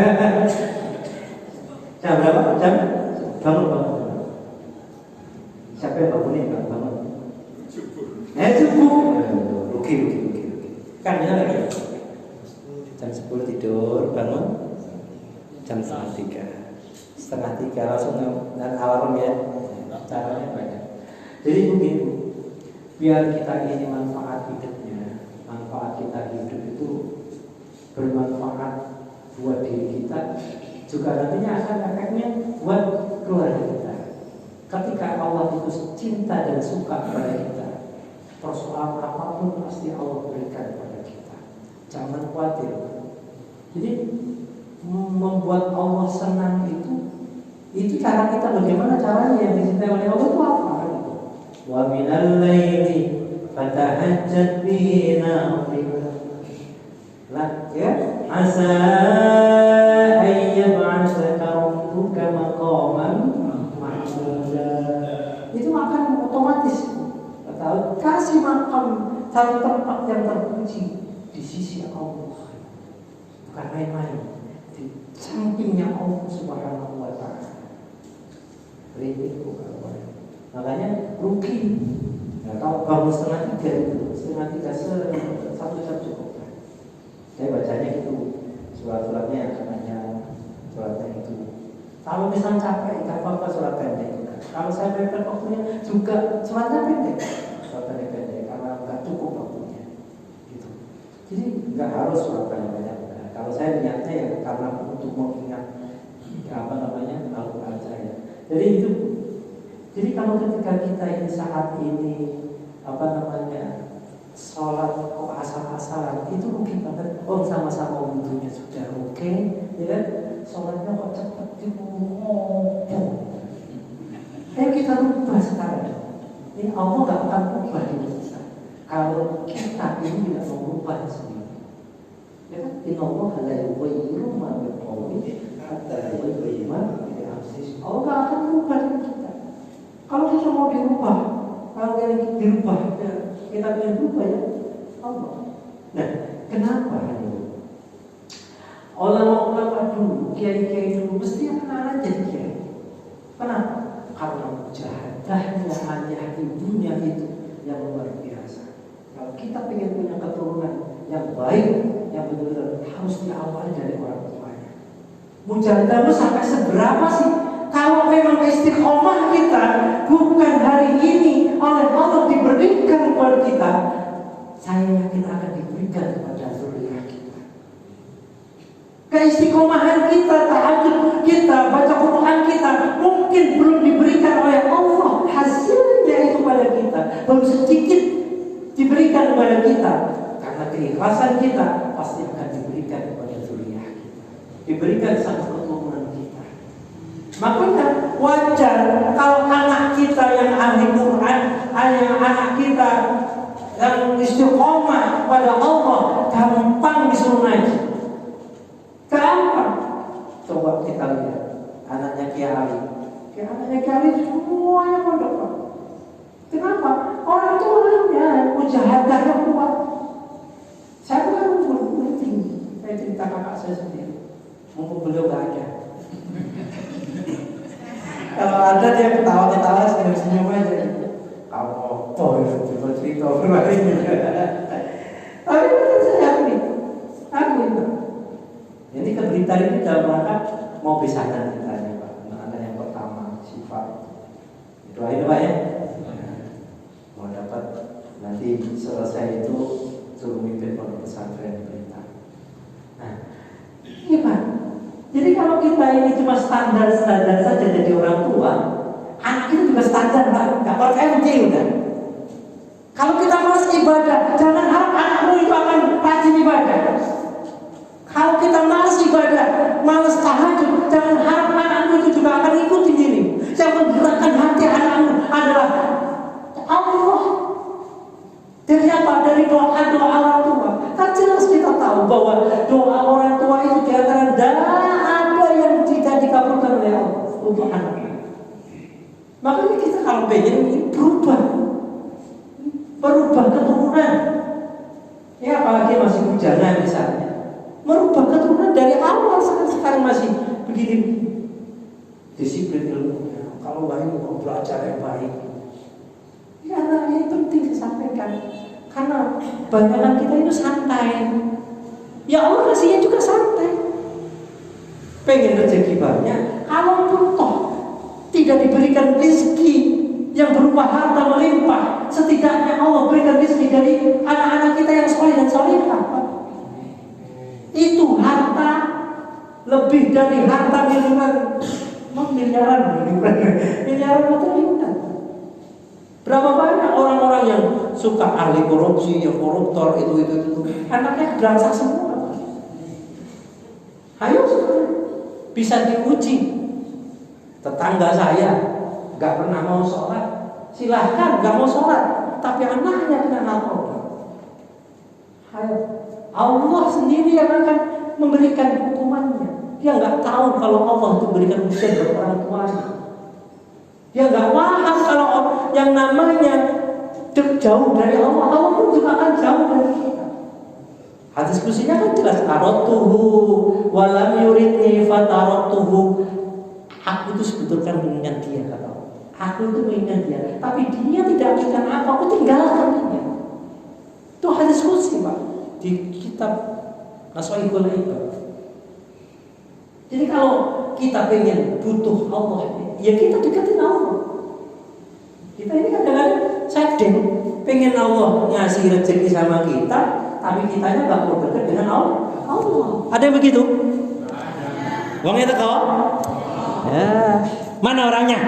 Jam berapa? Jam? Bangun. Siapa yang bangunin? Bangun. Subuh. Rugi. Kan benar lagi. Jam 10 tidur, bangun jam setengah 3 langsung alarm ya. Caranya banyak. Jadi begitu. Biar kita ini manfaat hidupnya, manfaat kita hidup itu bermanfaat buat diri kita, juga nantinya akan efeknya buat keluarga kita. Ketika Allah itu cinta dan suka kepada kita, persoalan apapun pasti Allah berikan kepada kita. Jangan khawatir. Jadi membuat Allah senang itu cara kita. Bagaimana caranya yang dicintai oleh Allah itu apa? Wa minal laili fatahajjat bihi nafila lak ya asa ay yab'atsaka rabbuka maqaman mahmuda. Itu akan otomatis kasih makam satu tempat yang terpuji di sisi Allah, bukan main-main, di sampingnya Allah Subhanahu wa ta'ala. Itu makanya rugi. Nah, kalau bangun setengah 3 1 jam cukup. Saya bacanya itu surat-suratnya suratnya itu. Kalau misalnya capek, nggak apa-apa surat pendek. Kalau saya mepet waktunya juga suratnya pendek. Surat pendek karena nggak cukup waktunya. Gitu. Jadi nggak harus surat banyak. Nah, kalau saya niatnya ya karena untuk mengingat Al-Quran saya. Jadi kalau ketika kita ini saat ini sholat kok asal-asalan itu rugi banget. Oh sama-sama wudhunya sudah oke, ya kan? Sholatnya kok cepat kita rubah sekarang. Ini Allah gak akan rubah hidup kita kalau kita ini tidak mau rubah sendiri. Ya kan? Inna Allah la yughayyiru ma biqawmin hatta yughayyiru ma bi anfusihim. Allah gak akan rubah hidup kita. Kalau kita mau dirubah, kalau kita dirubah, kita ingin berubah ya Allah. Nah, kenapa ini? Ulama-ulama dulu, kiai-kiai dulu mesti akan jadi kiai. Kenapa? Karena mujahadahnya ayah ibunya itu yang luar biasa. Kalau kita ingin punya keturunan yang baik, yang benar-benar harus diawali dari orang tuanya. Mujahadahmu sampai seberapa sih? Kalau memang istiqomah kita bukan hari ini oleh Allah diberikan kepada kita, saya yakin akan diberikan kepada zuriat kita. Keistiqomahan kita, tahajud kita, baca Quran kita mungkin belum diberikan oleh Allah. Hasilnya itu pada kita baru sedikit diberikan kepada kita. Karena keikhlasan kita pasti akan diberikan kepada zuriat kita, diberikan sama keturunan kita. Makanya wajar kalau anak kita yang ahli Quran, anak kita yang istiqomah pada Allah, gampang disuruh ngaji. Gampang. Coba kita lihat anaknya Kiai Ali semuanya pondok. Kenapa? Orang tuanya mujahadahnya kuat. Saya bukan penting. Saya cerita kakak saya sendiri. Mumpung beliau gak ada. Kalau ada dia ketawa-ketawa senyum-senyum aja. Kamu cerita kemarin juga. Tapi saya aku itu. Jadi keberita ini dalam rangka mau pisahkan kita Pak. Anak yang pertama sifat. Itu aja Pak ya. Mau dapat nanti selesai itu suruh mimpin pondok pesantren berita. Nah, iya Pak. Jadi kalau kita ini cuma standar saja jadi orang tua, anak itu juga standar Pak. Nggak pakai MJ udah. Kalau kita malas ibadah, jangan Makanya kita kalau pengen berubah keturunan, ya apalagi masih bujangan misalnya, merubah keturunan dari awal. Sekarang masih begini, disiplin ilmunya. Kalau baik mau belajar yang baik, ya ini penting disampaikan. Karena banyakan kita itu santai. Ya Allah kasihnya juga santai. Pengen rezeki banyak, kalau toh tidak diberikan rezeki yang berupa harta melimpah, setidaknya Allah berikan rezeki dari anak-anak kita yang soleh dan solehah. Itu harta lebih dari harta miliaran triliunan. Berapa banyak orang-orang yang suka ahli korupsi, yang koruptor itu anaknya beransah semua. Ayo sekarang bisa diuji. Tetangga saya nggak pernah mau sholat, silahkan nggak mau sholat, tapi anaknya kena narkoba. Ayo, Allah sendiri yang akan memberikan hukumannya. Dia nggak tahu kalau Allah itu memberikan hukuman buat orang tuanya. Dia nggak paham kalau yang namanya jauh dari Allah, Allah pun juga akan jauh dari kita. Hadis kursinya kan jelas, aradtuhu walam yuridni fataratuhu. Aku itu sebetulnya mengingat dia, kata Allah. Aku itu mengingat dia, tapi dia tidak mengingat aku. Aku tinggalkan dia. Itu hadis kursi, Pak, di kitab Naswaibul Ibad. Jadi kalau kita pengen butuh Allah, ya kita deketin Allah. Kita ini kadang-kadang sedeng pengen Allah ngasih rezeki sama kita, tapi kitanya nggak mau dekat dengan Allah. Ada yang begitu? Uangnya teko? Ya. Mana orangnya?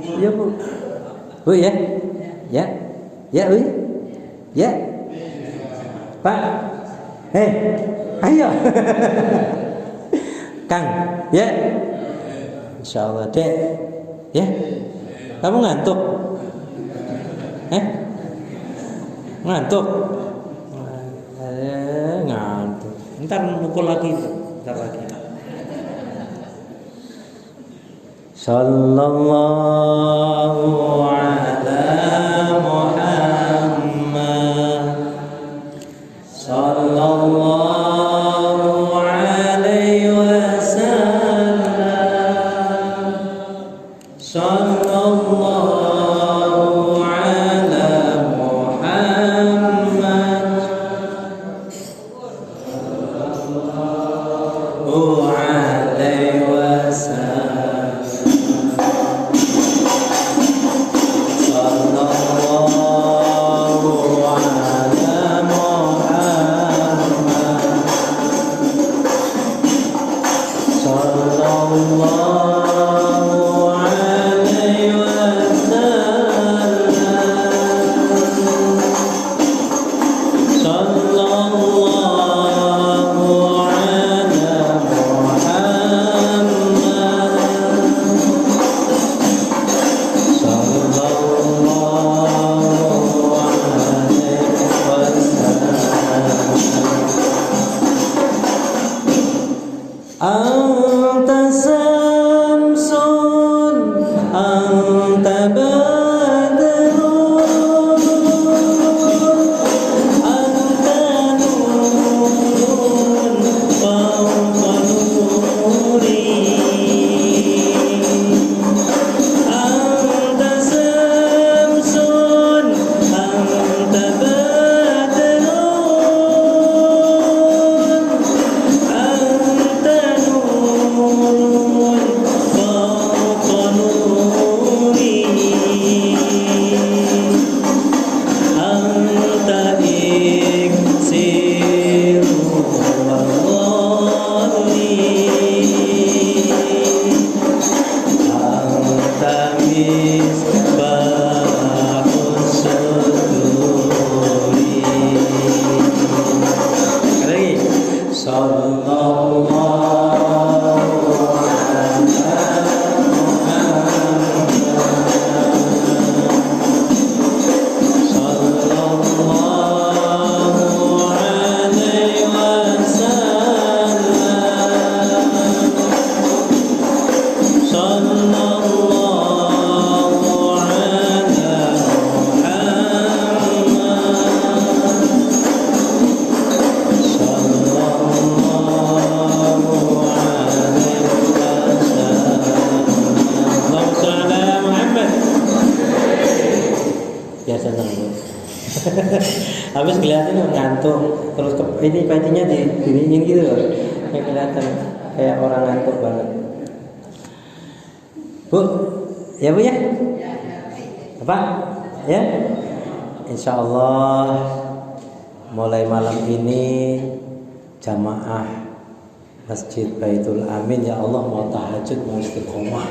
Ya Bu. Bu ya? Ya. Ya Bu. Ya. Pak. Ayo. Kang, ya. Insyaallah, Dek. Ya. Kamu ngantuk? Ngantuk? Ngantuk. Ntar mukul lagi, ntar lagi. Sallallahu ala Muhammad. Sallallahu alaihi wasallam. Sallallahu ala Muhammad. Sallallahu alaihi wasallam. Anta Habis kelihatan ngantuk, terus ini patinya dingin gitu loh. Kayak kelihatan kayak orang ngantuk banget. Bu, ya Bu ya? Apa? Ya? Insya Allah mulai malam ini jamaah Masjid Baitul Amin ya Allah mau tahajud mau istiqomah.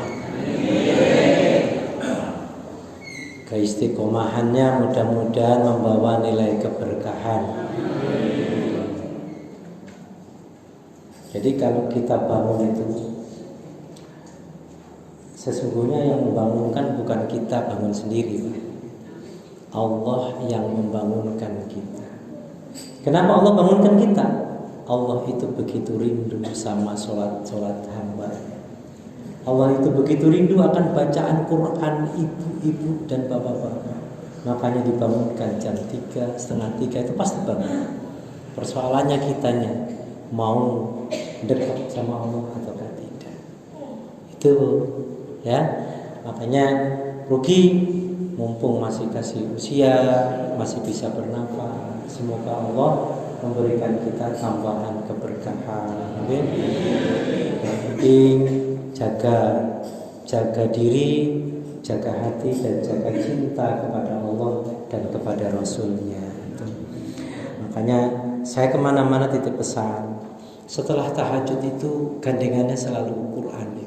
Keistiqomahannya mudah-mudahan membawa nilai keberkahan. Jadi kalau kita bangun itu sesungguhnya yang membangunkan bukan kita bangun sendiri, Allah yang membangunkan kita. Kenapa Allah bangunkan kita? Allah itu begitu rindu sama sholat hamba. Allah itu begitu rindu akan bacaan Quran ibu-ibu dan bapak-bapak. Makanya dibangunkan jam 3, setengah 3 itu pasti bangun. Persoalannya kitanya mau dekat sama Allah atau tidak. Itu ya. Makanya rugi mumpung masih kasih usia, masih bisa bernafas. Semoga Allah memberikan kita tambahan keberkahan. Amin. Yang penting jaga diri, jaga hati dan jaga cinta kepada Allah dan kepada Rasulnya. Makanya saya kemana-mana titip pesan. Setelah tahajud itu gandengannya selalu Quran.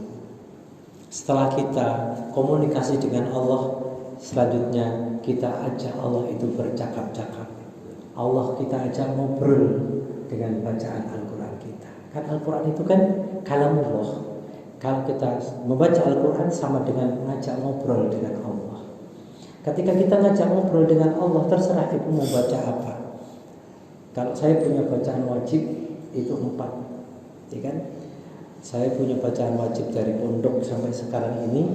Setelah kita komunikasi dengan Allah, selanjutnya kita ajak Allah itu bercakap-cakap. Allah kita ajak ngobrol dengan bacaan Al-Quran kita. Kan Al-Quran itu kan kalamullah. Kalau kita membaca Al-Quran sama dengan ngajak ngobrol dengan Allah. Ketika kita ngajak ngobrol dengan Allah, terserah ibu mau baca apa. Kalau saya punya bacaan wajib itu 4, ya kan? Saya punya bacaan wajib dari pondok sampai sekarang ini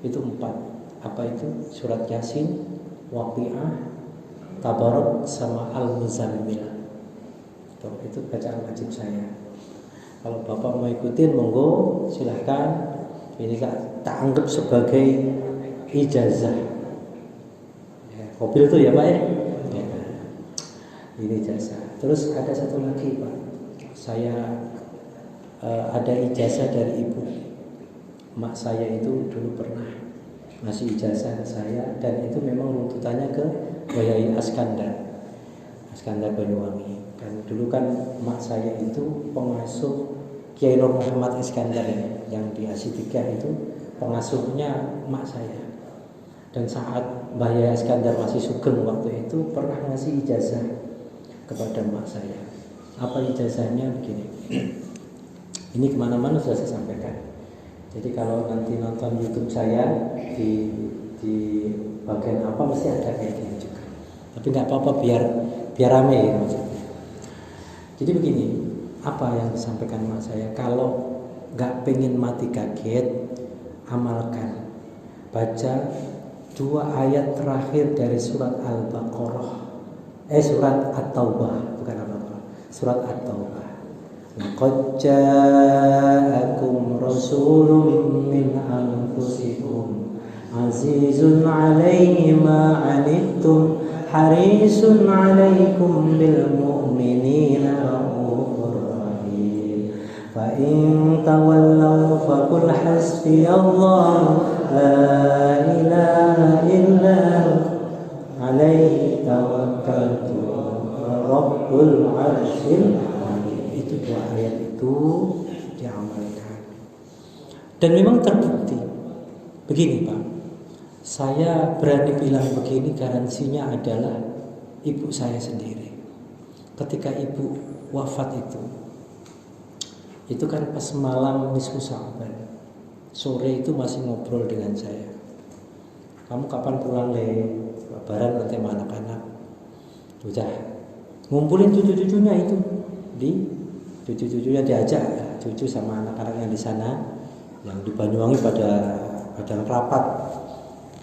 itu 4. Apa itu? Surat Yasin, Waqiah, Tabarok, sama Al-Muzammil. Itu bacaan wajib saya. Kalau Bapak mau ikutin, monggo silahkan. Ini tak anggap sebagai ijazah. Ya, mobil tuh ya Pak ya. Ini ijazah. Terus ada satu lagi Pak. Saya ada ijazah dari ibu. Mak saya itu dulu pernah ngasih ijazah ke saya, dan itu memang runtutannya ke Yai Askandar Banyuwangi. Dan dulu kan mak saya itu pengasuh Kiai Nur Muhammad Iskandar yang di Asitika itu pengasuhnya mak saya. Dan saat Mbah Yai Iskandar masih sugeng waktu itu pernah ngasih ijazah kepada mak saya. Apa ijazahnya? Begini. Ini kemana-mana sudah saya sampaikan. Jadi kalau nanti nonton YouTube saya di bagian apa mesti ada kayak gini juga. Tapi nggak apa-apa biar rame ya maksudnya. Jadi begini, apa yang disampaikan mak saya? Kalau nggak pengen mati kaget, amalkan, baca 2 ayat terakhir dari surat Al-Baqarah, surat At-Taubah, bukan Al-Baqarah, surat At-Taubah. Laqad ja'akum rasulun min anfusikum azizun 'alaihi ma 'anittum harisun 'alaikum bil mu'minina ra'ufur rahim. Fa in tawallaw faqul hasbiyallah la ilaha illa hu 'alaihi tawakkaltu rabbul 'arsyil. Itu 2 ayat itu diamalkan. Dan memang terbukti. Begini Pak, saya berani bilang begini, garansinya adalah ibu saya sendiri. Ketika ibu wafat itu kan pas malam nisfu Sya'ban, sore itu masih ngobrol dengan saya. Kamu kapan pulang lebaran nanti sama anak-anak? Udah ngumpulin cucu-cucunya itu, cucu-cucunya diajak, cucu sama anak-anak yang di sana, yang di Banyuwangi pada rapat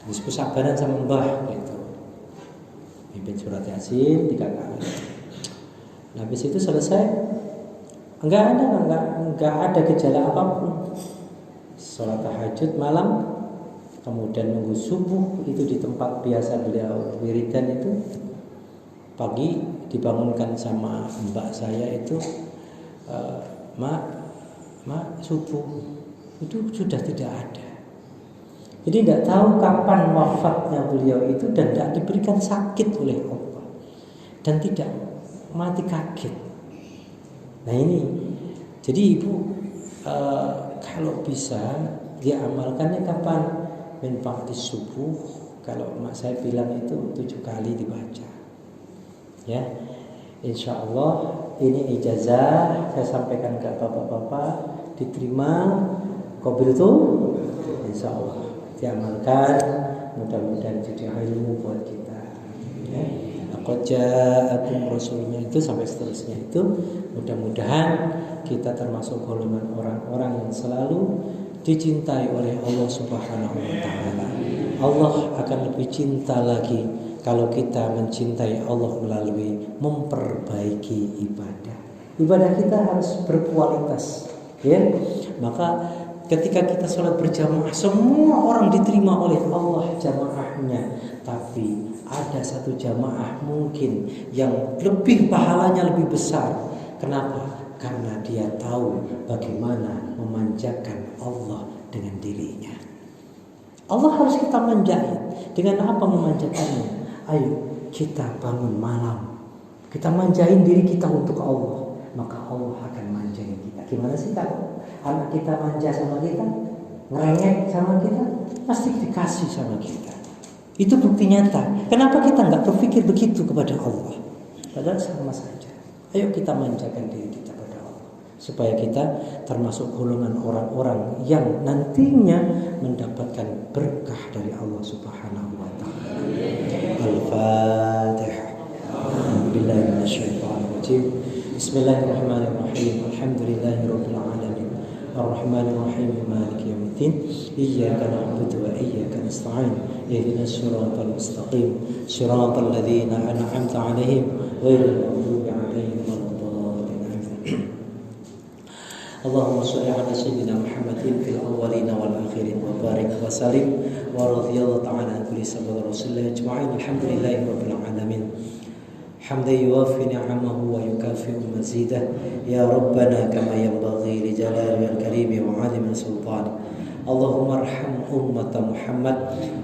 nisfu Sya'banan sama Mbah gitu. Pimpin surat Yasin 3 kali. Nah, habis itu selesai, enggak ada gejala apapun. Sholat tahajud malam, kemudian nunggu subuh itu di tempat biasa beliau wiridan itu, pagi dibangunkan sama mbak saya itu, mak subuh itu sudah tidak ada. Jadi tidak tahu kapan wafatnya beliau itu dan tidak diberikan sakit oleh Allah dan tidak mati kaget. Nah ini, jadi ibu kalau bisa diamalkannya kapan? Min ba'di subuh. Kalau mak saya bilang itu 7 kali dibaca. Ya, insya Allah ini ijazah saya sampaikan ke bapak-bapak, diterima, qabil tuh, insya Allah diamalkan, mudah-mudahan jadi ilmu buat kita. Ya. Laqad ja'akum rasulnya itu sampai seterusnya itu, mudah-mudahan kita termasuk golongan orang-orang yang selalu dicintai oleh Allah Subhanahu wa taala. Allah akan lebih cinta lagi kalau kita mencintai Allah melalui memperbaiki ibadah. Ibadah kita harus berkualitas, ya. Maka ketika kita sholat berjamaah, semua orang diterima oleh Allah jamaahnya. Tapi ada satu jamaah mungkin yang lebih pahalanya lebih besar. Kenapa? Karena dia tahu bagaimana memanjakan Allah dengan dirinya. Allah harus kita manjain. Dengan apa memanjakannya? Ayo kita bangun malam, kita manjain diri kita untuk Allah, maka Allah akan manjain kita. Gimana sih kalau anak kita manja sama kita, ngerengek sama kita, pasti dikasih sama kita. Itu bukti nyata. Kenapa kita nggak berpikir begitu kepada Allah? Padahal sama saja. Ayo kita manjakan diri kita pada Allah, supaya kita termasuk golongan orang-orang yang nantinya mendapatkan berkah dari Allah Subhanahu wa taala. Al-Fatihah. Billahi minasyaitonir rajim. Bismillahirrahmanirrahim. Alhamdulillahirabbil alamin. Ar-Rahmanir Rahim. Maliki yaumiddin. Iyyaka na'budu wa iyyaka nasta'in. Ihdinas siratal mustaqim. Siratal ladzina an'amta 'alaihim ghairil maghdubi 'alaihim waladdallin. Allahumma shalli ala sayyidina Muhammadin fil awwalin wal akhirin wa barik wa sallim wa radhiyallahu ta'ala an kulli sahabati Rasulillah ajma'in. Alhamdulillahi rabbil alamin. حمدا يوافي نعمه ويكافئ مزيده يا ربنا كما ينبغي لجلاله الكريم وعظيم سلطانه. اللهم ارحم أمة محمد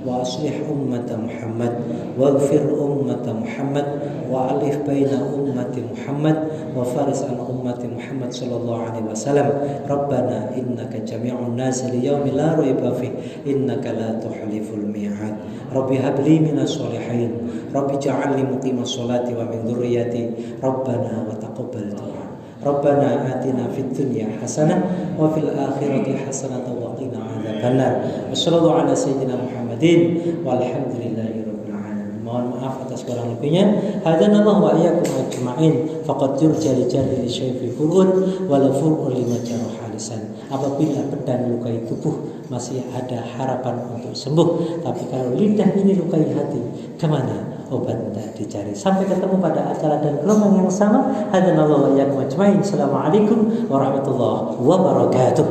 وأصلح أمة محمد واغفر أمة محمد وألف بين أمة محمد وفارس عن أمة محمد صلى الله عليه وسلم. ربنا إنك جميع الناس ليوم لا ريب فيه إنك لا تخلف الميعاد. رب هب لي من الصالحين رب اجعلني مقيم الصلاة ومن ذريتي ربنا وتقبل دعاء. ربنا آتنا في الدنيا حسنة وفي الآخرة حسنة وقنا عذاب النار. وصلى الله على سيدنا محمدin walhamdulillahi rabbil alamin. Mohon maaf atas kurang lebihnya. Hadanallahu wa iyyakum ajma'in. Faqad yurja li jadili syaifi furun wala furun lima jarah lisan. Apabila pedang lukai tubuh masih ada harapan untuk sembuh, tapi kalau lidah ini lukai hati, kemana obat tidak dicari. Sampai ketemu pada acara dan gelombang yang sama. Hadanallahu wa iyyakum ajma'in. Assalamualaikum warahmatullahi wabarakatuh.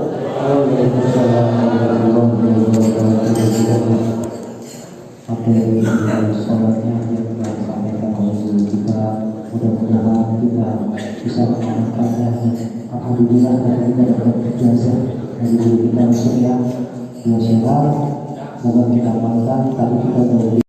Sholatnya yang disampaikan oleh guru kita, mudah-mudahan kita bisa mengamalkannya. Alhamdulillah hari kita dapat ijazah dari guru kita Surya. Semoga kita amalkan, tapi kita tahu